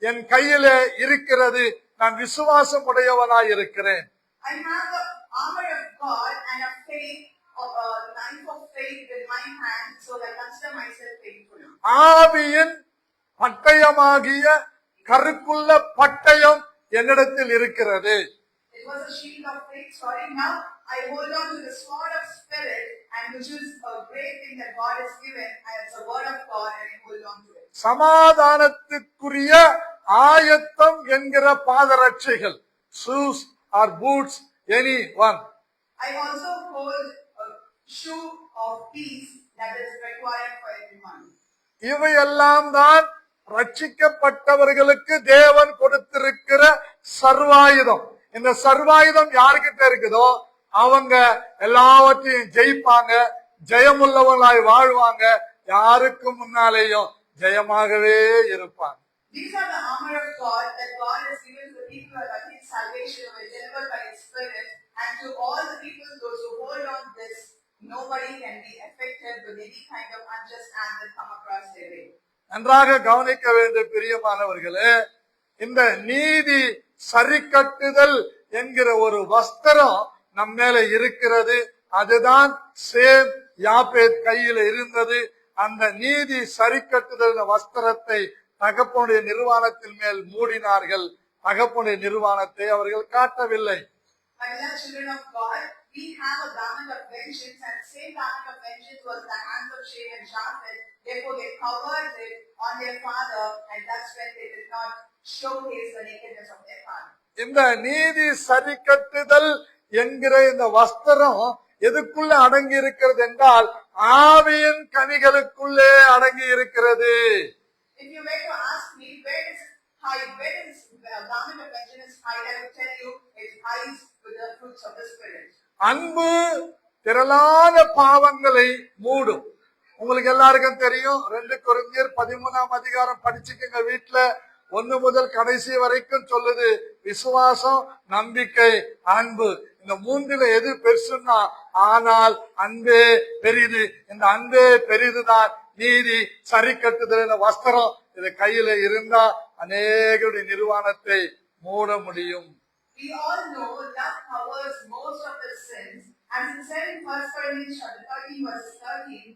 என் கையிலே இருக்கிறது. நான் விசுவாசம் உடையவனாய் இருக்கிறேன். I have the armor of God and a faith, a knife of faith in my hand, so I consider myself faithful. ஆவியின் பட்டயமாகிய கருக்குள்ள பட்டயம் என்னிடத்தில் இருக்கிறது. It was a shield of faith. Sorry, now I hold on to the sword of spirit, and which is a great thing that God has given, and it's a word of God, and I hold on to it. சமாதானத்துக்குரிய ஆயத்தம் என்கிற பாதரட்சைகள், shoes or boots, any one. I also hold a shoe of peace that is required for everyone. இவையெல்லாம் தான் ரட்சிக்கப்பட்டவர்களுக்கு தேவன் கொடுத்திருக்கிற சர்வாயுதம். இந்த சர்வாயுதம் யாருக்கிட்ட இருக்குதோ அவங்க எல்லாவற்றையும் ஜெயிப்பாங்க, ஜெயமுள்ளவர்களாய் வாழ்வாங்க, யாருக்கு முன்னாலேயும் ஜெயமாகவே இருப்பாங்க. These are the armor of God that God has given to the people who have attained salvation, who are delivered by His Spirit, and to all the people, those who hold on this, nobody can be affected with any kind of unjust act that come across their way. நன்றாக கவனிக்க வேண்டும் பிரியமானவர்களே, இந்த நீதி சரிக்கட்டுதல் என்கிற ஒரு வஸ்திரம் நம்ம மேல இருக்கிறது. அதுதான் சேம் யாப்பேத் கையில இருந்தது. அந்த நீதி சரிக்கட்டுதல் வஸ்திரத்தை தகப்பனுடைய நிர்வாணத்தின் மேல் மூடினார்கள். தகப்பனுடைய நிர்வாணத்தை அவர்கள் காட்டவில்லை. My beloved children of God, we have a garment of vengeance, and the same garment of vengeance was the hands of Shem and Japheth. Therefore, they covered it on their father, and that's when they did not showcase the nakedness of their father. இந்த நீதி சரிக்கட்டுதல் என்கிற இந்த வஸ்திரம் எதுக்குள்ள அடங்கி இருக்கிறது என்றால் ஆவியின் கனிகளுக்குள்ளே அடங்கி இருக்கிறது. If you were to ask me where is garment of vengeance hide, I will tell you it hides with the fruits of the Spirit. அன்பு திரளான பாவங்களை மூடும். உங்களுக்கு எல்லாருக்கும் தெரியும், 2 கொரிந்தியர் 13ஆம் அதிகாரம் படிச்சுக்கங்க வீட்டுல. 1 முதல் கடைசி வரைக்கும் சொல்லுது விசுவாசம், நம்பிக்கை, அன்பு. இந்த 3ல எது பெருசுன்னா, ஆனால் அன்பே பெரிது. இந்த அன்பே பெரிதுதான் நீதி சரிக்கட்டுதல் வஸ்திரம். இது கையில இருந்தா அநேகருடைய நிர்வாணத்தை மூட முடியும். We all know love covers most of the sins. As it said in 1 Corinthians chapter 13 verse 13,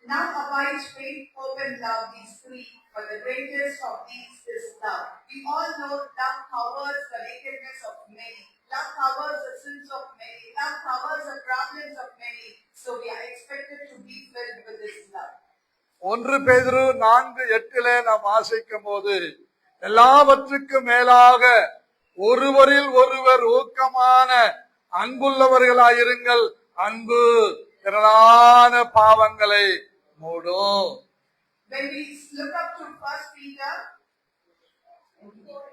now abides faith, hope and love, these three, but the greatest of these is love. We all know love covers the nakedness of many. Love covers the sins of many. Love covers the problems of many. So we are expected to be filled with this love. 1 பேதுரு 4:8 நாம் வாசிக்கும் போது, எல்லாவற்றுக்கும் மேலாக ஒருவரில் ஒருவர் ஊக்கமான அன்புள்ளவர்களாயிருங்கள், அன்பு திரளான பாவங்களை மூடும். When we look up to 1 Peter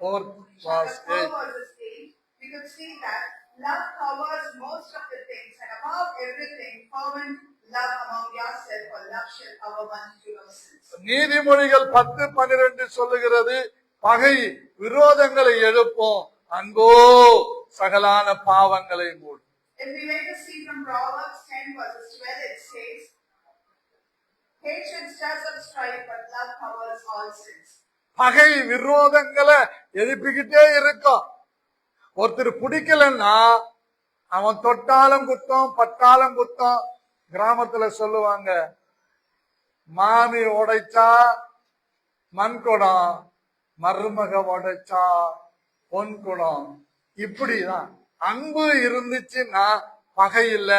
4:8, we could see that love covers most of the things, and above everything, fervent love among yourself, for love shall cover multitude of sins. நீதிமொழிகள் 10:12 சொல்லுகிறது, பகை விரோதங்களை எழுப்பும், அன்போ சகலான பாவங்களை மூடும். If we were to see from Proverbs 10 verses 12, it says, patience stirs up strife, but love covers all sins. பகை விரோதங்களை எழுப்பிக்கிட்டே இருக்கும். ஒருத்தர் பிடிக்கலன்னா அவன் தொட்டாலும் குத்தம், பட்டாலும் குத்தம். கிராமத்துல சொல்லுவாங்க, மாமி உடைச்சா மண் குடம், மருமக உடைச்சா பொன் குடம். இப்படிதான் அன்பு இருந்துச்சுன்னா பகை இல்ல,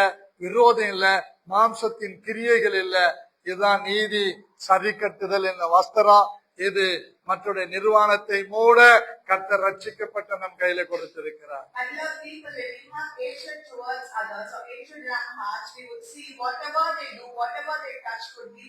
விரோதம் இல்ல, மாம்சத்தின் கிரியைகள் இல்ல. இதுதான் நீதி சரிக்கட்டுதல் என்ற வஸ்திரம். இது மற்றொரு நிர்வாணத்தை மூட கர்த்தர் ரட்சிக்கப்பட்ட நம் கையில கொடுத்திருக்கிறார். And love people, when we have hatred towards others or hatred in our hearts, we would see whatever they do, whatever they touch could be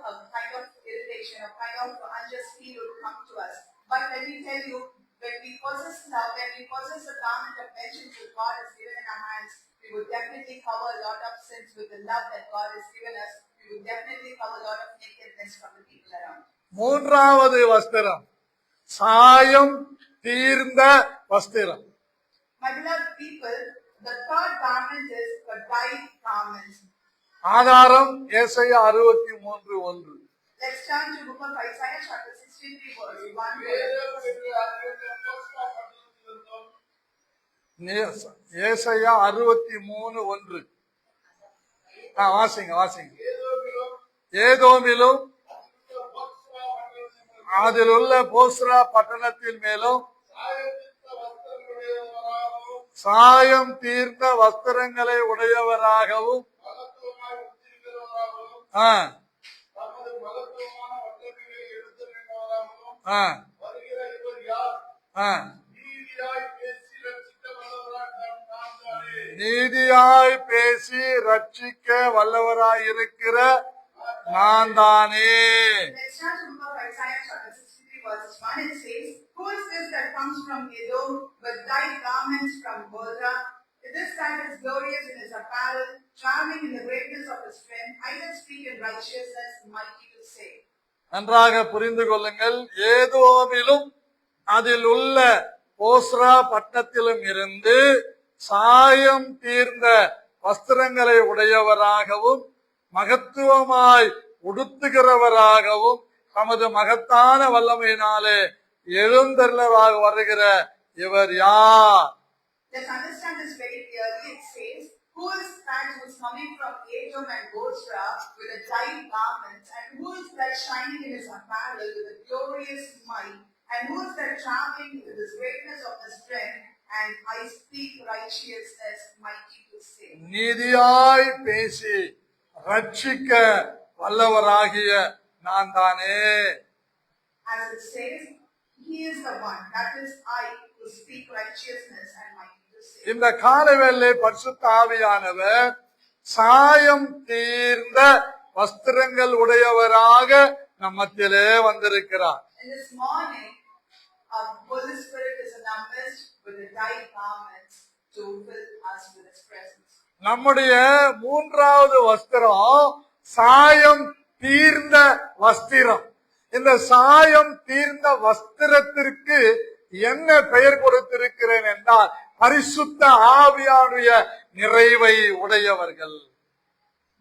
a kind of irritation, a kind of unjust feel would come to us. But let me tell you, when we possess love, when we possess the garment of vengeance that God has given in our hands, we would definitely cover a lot of sins with the love that God has given us. We would definitely cover a lot of nakedness from the people around. மூன்றாவது வஸ்திரம் சாயம் தீர்ந்த வஸ்திரம். My beloved people, the third garment is the dyed garment. ஆதாரம் ஏசாயா 63:1. Let's turn to book of Isaiah chapter 63 verse 1. ஏசாயா 63:1. வாசிங்க. ஏதோமிலும் அதில் உள்ள போஸ்ரா பட்டணத்தின் மேலும் சாயம் தீர்ந்த வஸ்திரங்களை உடையவராகவும் நீதியாய் பேசி ரட்சிக்க வல்லவராயிருக்கிற நான் தானே. Let's start to book of Isaiah chapter 63 verse 1. It says, "Who is this that comes from Edom with dyed garments from Bozrah? This that is glorious in his apparel, traveling in the greatness of his strength. I will speak in righteousness, mighty to save." நன்றாக புரிந்து கொள்ளுங்கள். ஏதோமிலும் அதில் உள்ள போஸ்ரா பட்டணத்திலும் இருந்து சாயம் தீர்ந்த வஸ்திரங்களை உடையவராகவும் மகத்துவமாய் உடுத்துகிறவராகவும் தமது மகத்தான வல்லமையினாலே எழுந்தருளராக வருகிற இவர் யார்? Let's understand this very clearly. It says, "Who is that who is coming from Edom and Bozrah with a dyed garment? And who is that shining in his apparel with a glorious might? And who is that traveling with the greatness of his strength? And I speak righteousness, mighty to save." நீதியாய் பேசி ரட்சிக்க வல்லவராகிய நான் தானே. As it says, he is the one, that is I, who speak righteousness and mighty to save. இந்த காலவேளை பரிசுத்த ஆவியானவர் சாயம் தீர்ந்த வஸ்திரங்கள் உடையவராக நம் மத்தியிலே வந்திருக்கிறார். And this morning, our Holy Spirit is in our midst with the dyed garments to fill us with his presence. நம்முடைய மூன்றாவது வஸ்திரம் சாயம் தீர்ந்த வஸ்திரம். இந்த சாயம் தீர்ந்த வஸ்திரத்திற்கு என்ன பெயர் கொடுத்திருக்கிறேன் என்றால் பரிசுத்த ஆவியானுடைய நிறைவை உடையவர்கள்.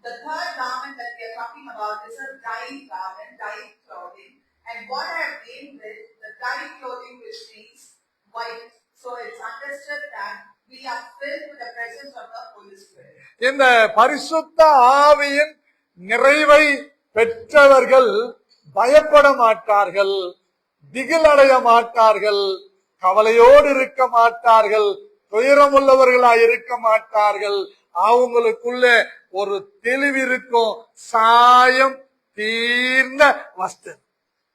The third garment that we are talking about is a dyed garment, dyed clothing. And what I have named it, the dyed clothing, which means white. So it's understood that we are filled with the presence of the Holy Spirit. இந்த பரிசுத்த ஆவியின் நிறைவை பெற்றவர்கள் பயப்பட மாட்டார்கள், திகிலடைய மாட்டார்கள், கவலையோடு இருக்க மாட்டார்கள், துயரமுள்ளவர்களாய் இருக்க மாட்டார்கள். அவங்களுக்குள்ள ஒரு தெளிவு இருக்கும். சாயம் தீர்ந்த வஸ்திரம்.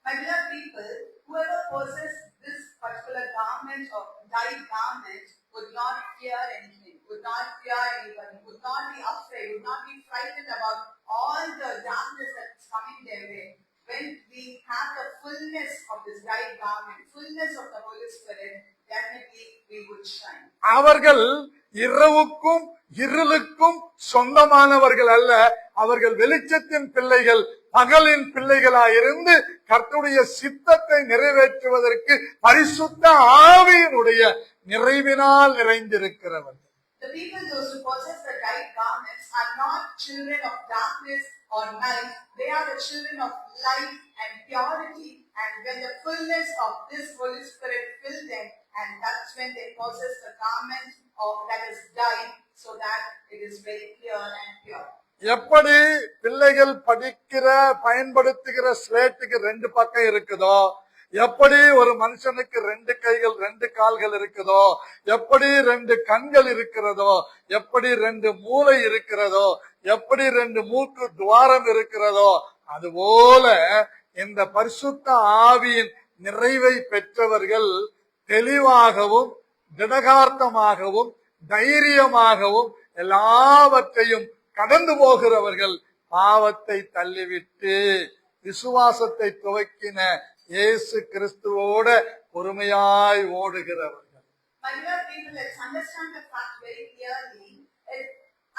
My beloved people, whoever possesses this particular garment or dyed garment would not fear anything, would not fear anybody, would not be afraid, would not be frightened about all the darkness that's coming their way. When we have the fullness of this dyed garment, fullness of the Holy Spirit, definitely we would shine. அவர்கள் இரவுக்கும் இருளுக்கும் சொந்தமானவர்கள் அல்ல. அவர்கள் வெளிச்சத்தின் பிள்ளைகள், பகலின் பிள்ளைகளாயிருந்து கர்த்தருடைய சித்தத்தை நிறைவேற்றுவதற்கு பரிசுத்த ஆவியினுடைய நிறைவினால் நிறைந்திருக்கிறவர்கள். The people, those who possess the dyed garments, are not children of darkness or night. They are the children of light and purity. And when the fullness of this Holy Spirit fills them, and that's when they possess the garment that is dyed, so that it is very clear and pure. எப்படி பிள்ளைகள் படிக்கிற பயன்படுத்துகிற ஸ்லேட்டுக்கு ரெண்டு பக்கம் இருக்குதோ, எப்படி ஒரு மனுஷனுக்கு ரெண்டு கைகள் ரெண்டு கால்கள் இருக்குதோ, எப்படி ரெண்டு கண்கள் இருக்கிறதோ, எப்படி ரெண்டு மூளை இருக்கிறதோ, எப்படி ரெண்டு மூக்கு துவாரம் இருக்கிறதோ, அதுபோல இந்த பரிசுத்த ஆவியின் நிறைவை பெற்றவர்கள் தெளிவாகவும் திடகார்த்தமாகவும் தைரியமாகவும் எல்லாவற்றையும் கடந்து போகிறவர்கள், பாவத்தை தள்ளிவிட்டு விசுவாசத்தை துவக்கின இயேசு கிறிஸ்துவோட பொறுமையாய் ஓடுகிறவர்கள். My dear people, let's understand the fact very clearly.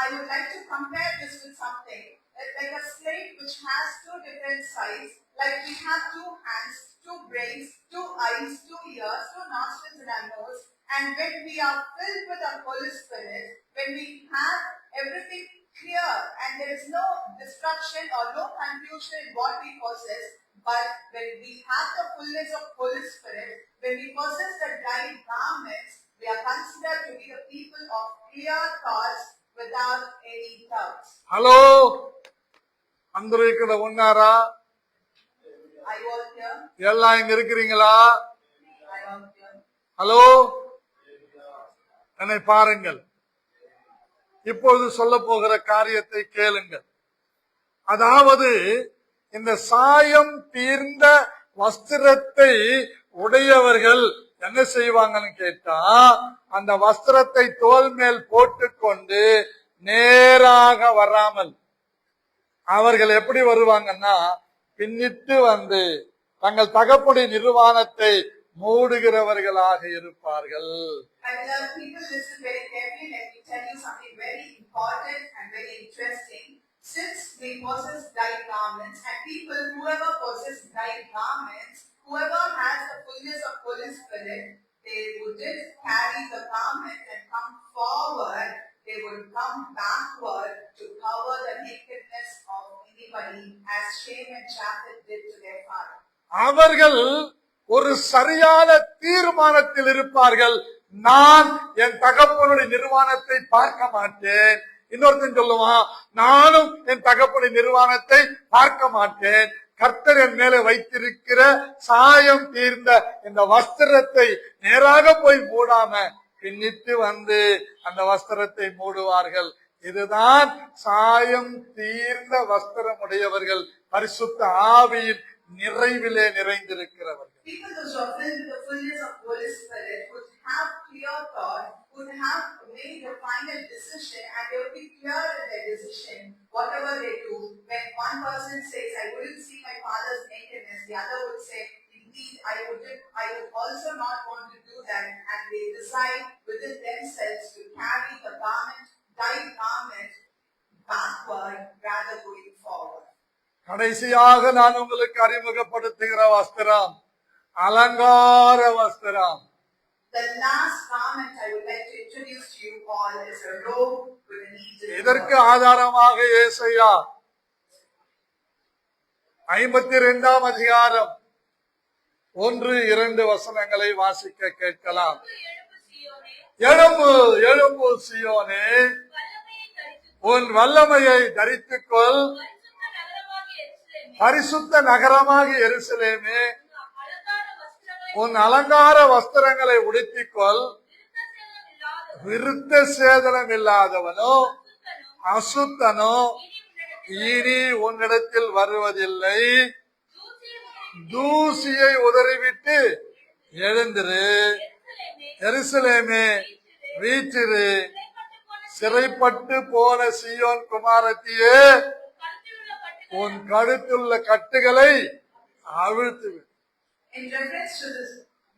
I would like to compare this with something. It's like a slate which has two different sides. Like we have two hands, two brains, two eyes, two ears, two nostrils in our nose. And when we are filled with the Holy Spirit, when we have everything clear and there is no destruction or no confusion in what we possess, but when we have the fullness of Holy Spirit, when we possess the right garments, we are considered to be the people of clear thoughts without any doubts. Hello, అందరూ ఇక్కడ ఉన్నారా? I was here. எல்லாம் இங்க இருக்கிறீங்களா? I was here. Hello, என்னை பாருங்கள். இப்பொழுது சொல்ல போகிற காரியத்தை கேளுங்கள். அதாவது இந்த சாயம் தீர்ந்த வஸ்திரத்தை உடையவர்கள் என்ன செய்வாங்கன்னு கேட்டா, அந்த வஸ்திரத்தை தோல் மேல் போட்டுக்கொண்டு நேராக வராமல் அவர்கள் எப்படி வருவாங்கன்னா, பின்னிட்டு வந்து தங்கள் தகப்பனுடைய நிர்வாணத்தை மூடுகிறவர்களாக இருப்பார்கள். And people, listen very carefully. Let me tell you something very important and very interesting. Since we possess dyed garments, and people, whoever possess dyed garments, whoever has the fullness of Holy Spirit, they wouldn't carry the garment and come forward. They would come backward to cover the nakedness of anybody, as Shem and Japheth did to their father. அவர்கள் ஒரு சரியான தீர்மானத்தில் இருப்பார்கள். நான் என் தகப்பனுடைய நிர்வாணத்தை பார்க்க மாட்டேன். இன்னொருத்தன் சொல்லுவான், நானும் என் தகப்பனுடைய நிர்வாணத்தை பார்க்க மாட்டேன். கர்த்தர் என் மேல வைத்திருக்கிற சாயம் தீர்ந்த இந்த வஸ்திரத்தை நேராக போய் மூடாம பின்னிட்டு வந்து அந்த வஸ்திரத்தை மூடுவார்கள். இதுதான் சாயம் தீர்ந்த வஸ்திரம் உடையவர்கள், பரிசுத்த ஆவியின் நிறைவிலே நிறைந்திருக்கிறவர்கள். People who are filled with the fullness of Holy Spirit would have clear thought, would have made the final decision, and they would be clear in their decision. Whatever they do, when one person says, "I wouldn't see my father's nakedness," the other would say, "Indeed, I would also not want to do that," and they decide within themselves to carry the garment, dyed garment, backward rather going forward. கடைசியாக நான் உங்களுக்கு அறிமுகப்படுத்துகிற வஸ்திரம் அலங்கார வஸ்திரம். The last garment I would like to introduce to you all is a robe with an eagle. இதற்கு ஆதாரமாக ஏசாயா 52ஆம் அதிகாரம் 1-2 வசனங்களை வாசிக்க கேட்கலாம். எழும்பு எழும்பு சீயோனே, உன் வல்லமையை தரித்துக்கொள். பரிசுத்த நகரமாகி எருசலேமே, உன் அலங்கார வஸ்திரங்களை உடுத்திக்கொள். விருத்த சேதனம் இல்லாதவனோ அசுத்தனோ இனி உன்னிடத்தில் வருவதில்லை. தூசியை உதறிவிட்டு எழுந்திரு. எருசலேமே வீற்றிரு. சிறைப்பட்டு போன சீயோன் குமாரத்தியே, உன் கழுத்துள்ள கட்டுகளை அவிழ்த்து. In reference to this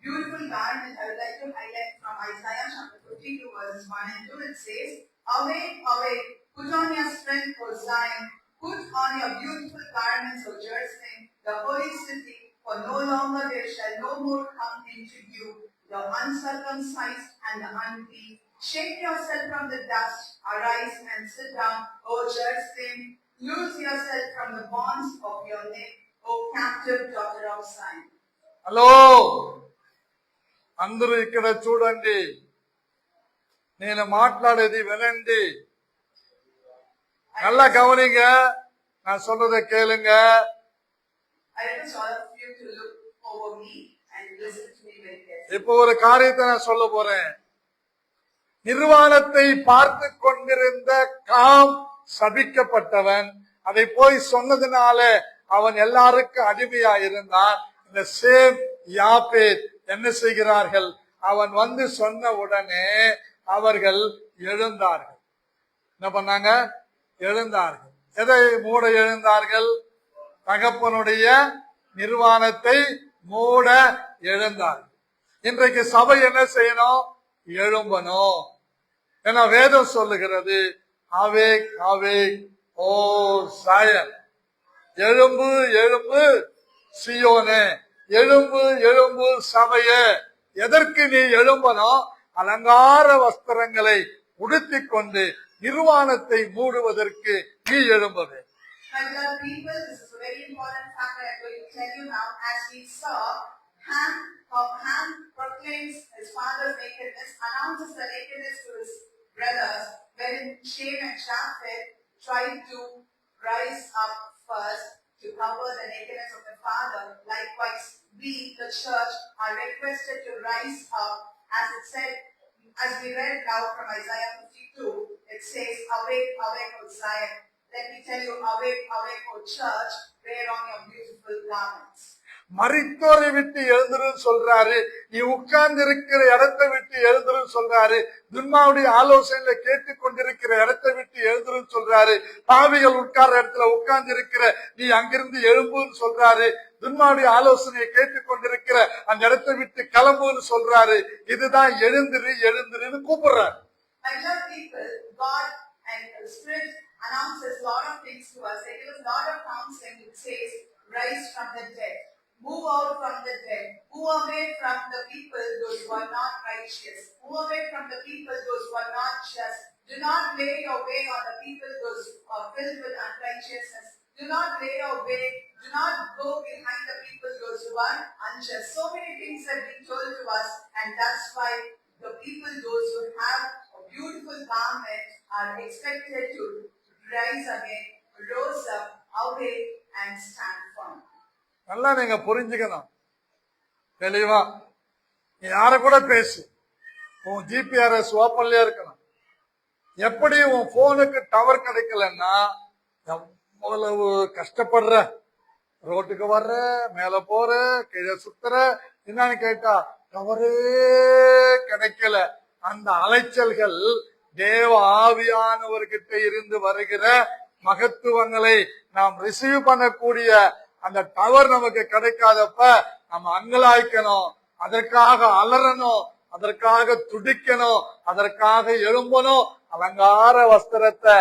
beautiful garment, I would like to highlight from Isaiah chapter 52 verses 1 and 2. It says, "Awake, awake, put on your strength, O Zion, put on your beautiful garments, O Jerusalem, the holy city, for no longer there shall no more come into you the uncircumcised and the unclean. Shake yourself from the dust, arise and sit down, O Jerusalem, loose yourself from the bonds of your neck, O captive daughter of Zion." Hello, అందరూ ఇక్కడ చూడండి, నేను మాట్లాడేది వినండి, நல்லா கவனிங்க, நான் சொல்றதை கேளுங்க. I request all of you to look over me and listen to me very carefully. இப்போ ஒரு காரியத்தை நான் சொல்ல போறேன். நிர்வாணத்தை பார்த்து கொண்டிருந்த காம் சபிக்கப்பட்டவன். அதை போய் சொன்னதுனால அவன் எல்லாருக்கும் அடிமையா இருந்தான். இந்த சேம் யாப்பேத் என்ன செய்கிறார்கள்? அவன் வந்து சொன்ன உடனே அவர்கள் எழுந்தார்கள். என்ன பண்ணாங்க? எழுந்தார்கள். எதை மூட எழுந்தார்கள்? தகப்பனுடைய நிர்வாணத்தை மூட எழுந்தார்கள். இன்றைக்கு சபை என்ன செய்யணும்? எழும்பணும். ஏன்னா வேதம் சொல்லுகிறது, அவேக் அவேக் ஓ சாயன், எழும்பு எழும்பு சியோனே, எழும்பு எழும்பு சபையே. எதற்கு நீ எழும்பணும்? அலங்கார வஸ்திரங்களை உடுத்திக் கொண்டு நிர்வாணத்தை மூடுவதற்கு நீ எழும்பவே. My beloved people, this is a very important fact that I'm going to tell you now. As we saw, Ham proclaims his father's nakedness, announces the nakedness to his brothers, wherein Shem and Japheth tried to rise up first to cover the nakedness of the father. Likewise, we, the church, are requested to rise up, as it said, as we read now from Isaiah 52, it says, awake, awake, O Zion. Let me tell you, awake, awake, O church, wear on your beautiful garments. மரித்தோரை விட்டு எழுந்துரும் சொல்றாரு. நீ உட்கார்ந்து இருக்கிற இடத்தை விட்டு எழுந்துரும் சொல்றாரு. துன்மாவுடைய ஆலோசனையில கேட்டுக் கொண்டிருக்கிற இடத்தை விட்டு எழுந்துரும் சொல்றாரு. பாவிகள் உட்கார்ற இடத்துல உட்கார்ந்து இருக்கிற நீ அங்கிருந்து எழும்புன்னு சொல்றாரு. துன்மாவுடைய ஆலோசனையை கேட்டுக் கொண்டிருக்கிற அந்த இடத்தை விட்டு கிளம்புன்னு சொல்றாரு. இதுதான் எழுந்திரு எழுந்திருன்னு கூப்பிடுறாரு. My beloved people, God and the Spirit announces a lot of things to us. They give us a lot of counseling. It says, rise from the dead. Move out from the dead. Move away from the people those who are not righteous. Move away from the people those who are not just. Do not lay your way on the people those who are filled with unrighteousness. Do not lay your way. Do not go behind the people those who are unjust. So many things have been told to us, and that's why the people those who have a beautiful garment are expected to rise again, rose up, awake, and stand firm. நல்லா நீங்க புரிஞ்சுக்கணும். தெளிவா நீ யார கூட பேசு, உன் GPRS ஓப்பன்லயே இருக்கணும். எப்படி உன் போனுக்கு டவர் கிடைக்கலன்னா எவ்வளவு கஷ்டப்படுற, ரோட்டுக்கு வர்ற, மேல போற, கீழே சுத்துற, என்னன்னு கேட்டா டவரே கிடைக்கல. அந்த அலைச்சல்கள் தேவ ஆவியானவர்கிட்ட இருந்து வருகிற மகத்துவங்களை நாம் ரிசீவ் பண்ணக்கூடிய அந்த டவர் நமக்கு கிடைக்காதப்ப நம்ம அங்கலாய்க்கணும், அதற்காக அலறணும், அதற்காக துடிக்கணும், அதற்காக எழும்பணும். அலங்கார வஸ்திரத்தை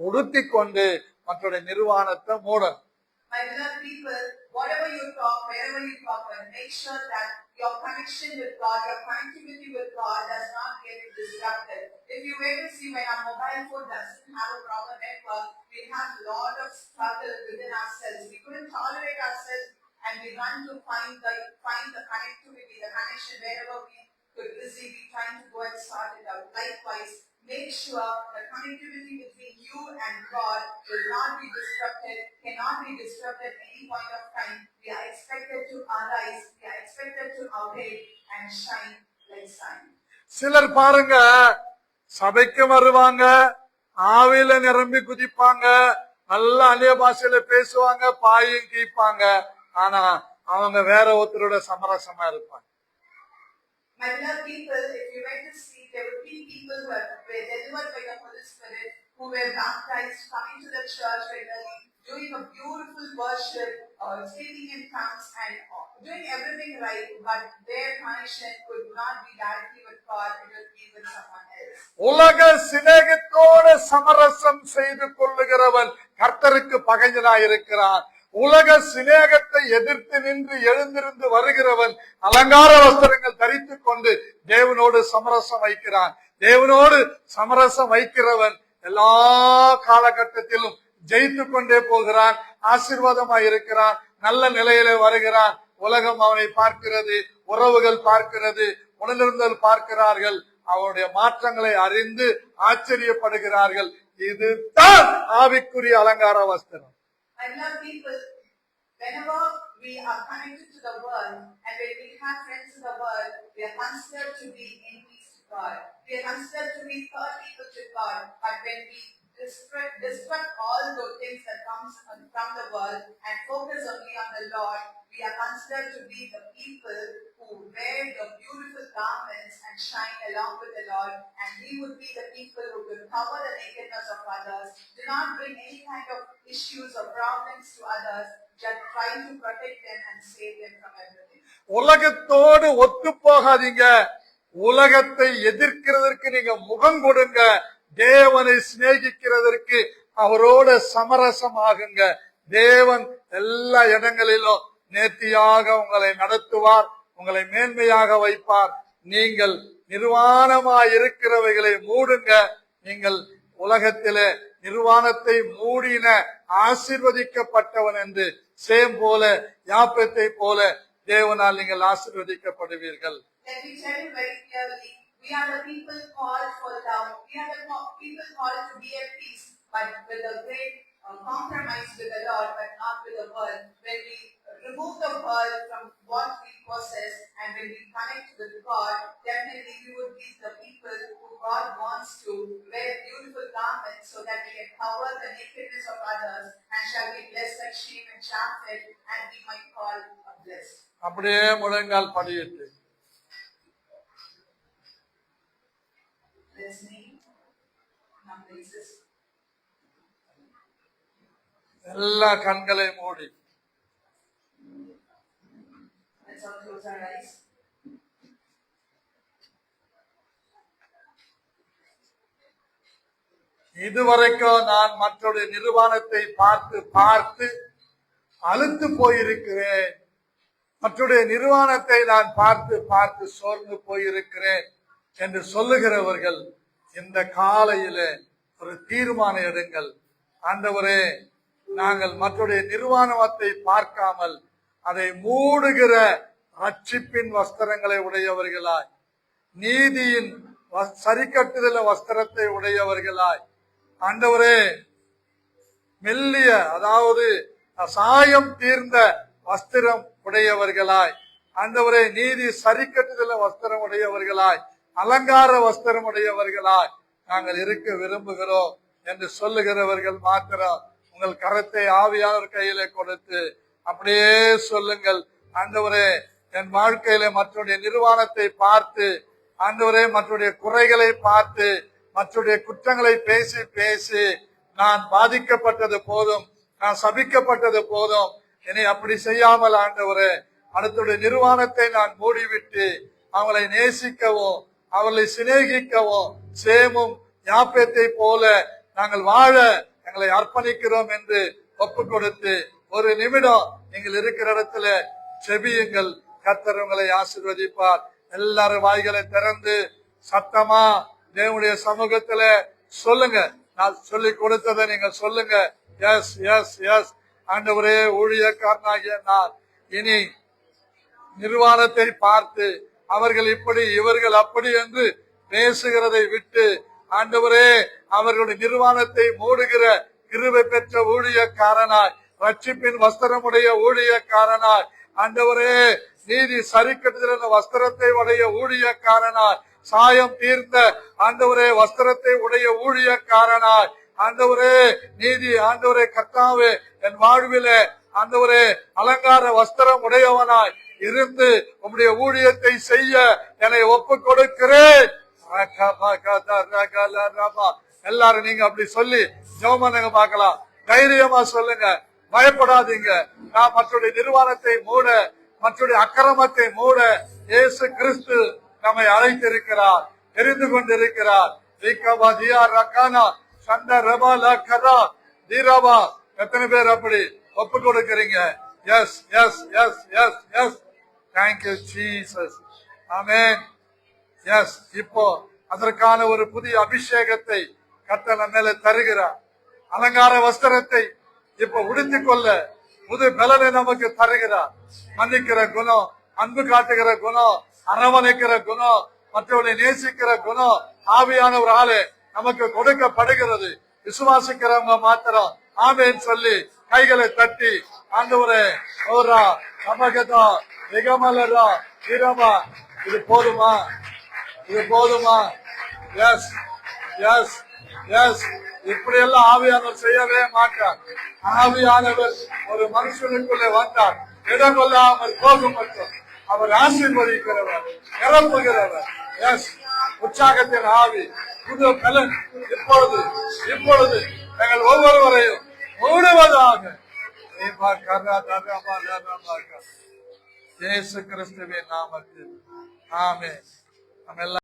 உடுத்தி கொண்டு மற்றொரு நிர்வாணத்தை மூடணும். My beloved people, whatever you talk, wherever you talk, make sure that your connection with God, your connectivity with God does not get disrupted. If you wait to see when our mobile phone doesn't have a proper network, we have a lot of struggle within ourselves. We couldn't tolerate ourselves, and we run to find the connectivity, the connection wherever we could receive. We trying to go and sort it out. Likewise, make sure the connectivity between you and God will not be disrupted, cannot be disrupted at any point of time. We are expected to arise, we are expected to awake and shine like sun. சிலர் பாருங்க, சபைக்கு வருவாங்க, ஆவியில நிரம்பி குதிப்பாங்க, நல்ல அந்நிய பாஷையில பேசுவாங்க, பாயும் கீப்பாங்க. ஆனா அவங்க வேற ஒருத்தரோட சமரசமா இருப்பாங்க. My beloved people, if you went to see, there would be people who were delivered by the Holy Spirit, who were baptized, coming to the church regularly, doing a beautiful worship, speaking in tongues, and doing everything right, but their connection could not be directly with God, it would be with someone else. உலக சிநேகத்தோடு சமரசம் செய்து கொள்ளுகிறவன் கர்த்தருக்கு பகைஞனாயிருக்கிறான். உலக சிநேகத்தை எதிர்த்து நின்று எழுந்திருந்து வருகிறவன் அலங்கார வஸ்திரங்கள் தரித்துக் கொண்டு தேவனோடு சமரசம் வைக்கிறான். தேவனோடு சமரசம் வைக்கிறவன் எல்லா காலகட்டத்திலும் ஜெயித்து கொண்டே போகிறான், ஆசீர்வாதமாய் இருக்கிறான், நல்ல நிலையில வருகிறான். உலகம் அவனை பார்க்கிறது, உறவுகள் பார்க்கிறது, உணர்ந்தல் பார்க்கிறார்கள், அவனுடைய மாற்றங்களை அறிந்து ஆச்சரியப்படுகிறார்கள். இதுதான் ஆவிக்குரிய அலங்கார வஸ்திரம். My beloved people, whenever we are connected to the world and when we have friends in the world, we are considered to be enemies to God. We are considered to be third people to God. But when we destruct all those things that comes from the world and focus only on the Lord. We are considered to be the people who wear the beautiful garments and shine along with the Lord, and we would be the people who will cover the nakedness of others. Do not bring any kind of issues or problems to others. Just try to protect them and save them from everything. உலகத்தோடு ஒத்து போகாதீங்க. உலகத்தை எதிர்க்கிறதற்கு நீங்க முகம் கொடுங்க. தேவனை சிநேகிக்கிறதற்கு அவரோட சமரசமாகுங்க. தேவன் எல்லா இடங்களிலும் நேர்த்தியாக உங்களை நடத்துவார், உங்களை மேன்மையாக வைப்பார். நீங்கள் நிர்வாணமாய் இருக்கிறவைகளை மூடுங்க. நீங்கள் உலகத்திலே நிர்வாணத்தை மூடின ஆசீர்வதிக்கப்பட்டவன் என்று சேம் போல யாப்பேத்தை போல தேவனால் நீங்கள் ஆசீர்வதிக்கப்படுவீர்கள். Let me tell you very clearly, we are the people called for love. We are the people called to be at peace, but with a great compromise with the Lord, but not with the world. When we remove the world from what we possess and when we connect with God, definitely we would be the people who God wants to wear beautiful garments so that we can cover the nakedness of others and shall be blessed like Shem and Japheth, and we might call a blessed. அப்படியே முழங்கால் படியிட்டு Let's name our places. எல்லா கண்களை மூடி Let's all close our eyes. இதுவரைக்கும் நான் மற்றொரு நிர்வாணத்தை பார்த்து பார்த்து அழுத்து போயிருக்கிறேன். மற்றொரு நிர்வாணத்தை நான் பார்த்து பார்த்து சோர்ந்து போயிருக்கிறேன் என்று சொல்லுகிறவர்கள் இந்த காலையிலே ஒரு தீர்மானம் எடுங்கள். ஆண்டவரே, நாங்கள் மற்றொரு நிர்வாணத்தை பார்க்காமல் அதை மூடுகிற ரட்சிப்பின் வஸ்திரங்களை உடையவர்களாய், நீதியின் சரிக்கட்டுதல வஸ்திரத்தை உடையவர்களாய், ஆண்டவரே மெல்லிய அதாவது சாயம் தீர்ந்த வஸ்திரம் உடையவர்களாய், ஆண்டவரே நீதி சரிக்கட்டுதல வஸ்திரம் உடையவர்களாய், அலங்கார வஸ்திரம் உடையவர்களாய் நாங்கள் இருக்க விரும்புகிறோம் என்று சொல்லுகிறவர்கள் மாத்திரம் உங்கள் கரத்தை ஆவியானவர் கையிலே கொடுத்து அப்படியே சொல்லுங்கள். ஆண்டவரே, என் வாழ்க்கையில மற்றொரு நிர்வாணத்தை பார்த்து, ஆண்டவரே மற்றொரு குறைகளை பார்த்து, மற்றொரு குற்றங்களை பேசி பேசி நான் பாதிக்கப்பட்டது போதும், நான் சபிக்கப்பட்டது போதும். என்னை அப்படி செய்யாமல் ஆண்டவரே, அடுத்துடைய நிர்வாணத்தை நான் மூடிவிட்டு அவங்களை நேசிக்கவும் அவர்களை சிநேகிக்கவும் சேமும் யாப்பேத்தை போல நாங்கள் வாழ எங்களை அர்ப்பணிக்கிறோம் என்று ஒப்பு கொடுத்து ஒரு நிமிடம் நீங்கள் இருக்கிற இடத்துல செபியுங்கள். கர்த்தர் உங்களை ஆசீர்வதிப்பார். எல்லாரும் வாய்களை திறந்து சத்தமா தேவனுடைய சமூகத்துல சொல்லுங்க. நான் சொல்லி கொடுத்ததை நீங்க சொல்லுங்க. எஸ் எஸ் எஸ் ஆண்டவரே, ஊழியக்காரனாகிய நான் இனி நிர்வாணத்தை பார்த்து அவர்கள் இப்படி இவர்கள் அப்படி என்று பேசுகிறதை விட்டு, ஆண்டவரே அவர்களுடைய நிர்வாணத்தை மூடுகிற கிருபை பெற்ற ஊழியக்காரனாய், ரட்சிப்பின் வஸ்திரமுடைய ஊழியக்காரனாய், ஆண்டவரே நீதி சரிக்கட்டுதல் வஸ்திரத்தை உடைய ஊழியக்காரனாய், சாயம் தீர்ந்த ஆண்டவரே வஸ்திரத்தை உடைய ஊழியக்காரனாய், ஆண்டவரே நீதி ஆண்டவரே கர்த்தாவே என் வாழ்விலே ஆண்டவரே அலங்கார வஸ்திரம் உடையவனாய் இருந்து உம்முடைய ஊழியத்தை செய்ய என்னை ஒப்பு கொடுக்கிறேன். எல்லாரும் நீங்க அப்படி சொல்லி ஜெபம் பார்க்கலாம். தைரியமா சொல்லுங்க, பயப்படாதீங்க. நான் மற்றொரு நிர்வாணத்தை மூட, மற்றொரு அக்கிரமத்தை மூட இயேசு கிறிஸ்து நம்மை அழைத்திருக்கிறார், தெரிந்து கொண்டிருக்கிறார். எத்தனை பேர் அப்படி ஒப்பு கொடுக்கிறீங்க? Yes yes yes yes yes thank you Jesus. Amen. Yes, இப்போ அதற்கான ஒரு புதிய அபிஷேகத்தை கர்த்தர் நம்ம மேல தருகிறார். அலங்கார வஸ்திரத்தை இப்ப உடுத்திக் கொள்ள புது பலனை நமக்கு தருகிறார். மன்னிக்கிற குணம், அன்பு காட்டுகிற குணம், அரவணைக்கிற குணம், மற்றவர்களை நேசிக்கிற குணம் ஆவியான ஒரு ஆளு நமக்கு கொடுக்கப்படுகிறது. விசுவாசிக்கிறவங்க மாத்திரம் ஆமென் சொல்லி கைகளை தட்டி ஆண்டவரே ஓரா நமகதா நிகமலரா இரமா, இது போதுமா? இது போதுமா? எஸ் எஸ் எஸ், இப்படி எல்லாம் ஆவியானவர் செய்யவே மாட்டார். ஆவியானவர் ஒரு மனுஷனுக்குள்ளே வந்தார், இடம் கொள்ளாமல் போகும் மட்டும் அவர் ஆசீர்வதிக்கிறவர், நிரப்புகிறவர். எஸ், உற்சாகத்தின் ஆவி, புது பலன் இப்பொழுது இப்பொழுது எங்கள் ஒவ்வொருவரையும் மூடுவதாக. இயேசு கிறிஸ்துவின் நாமத்தில் ஆமென். நம்ம எல்லாம்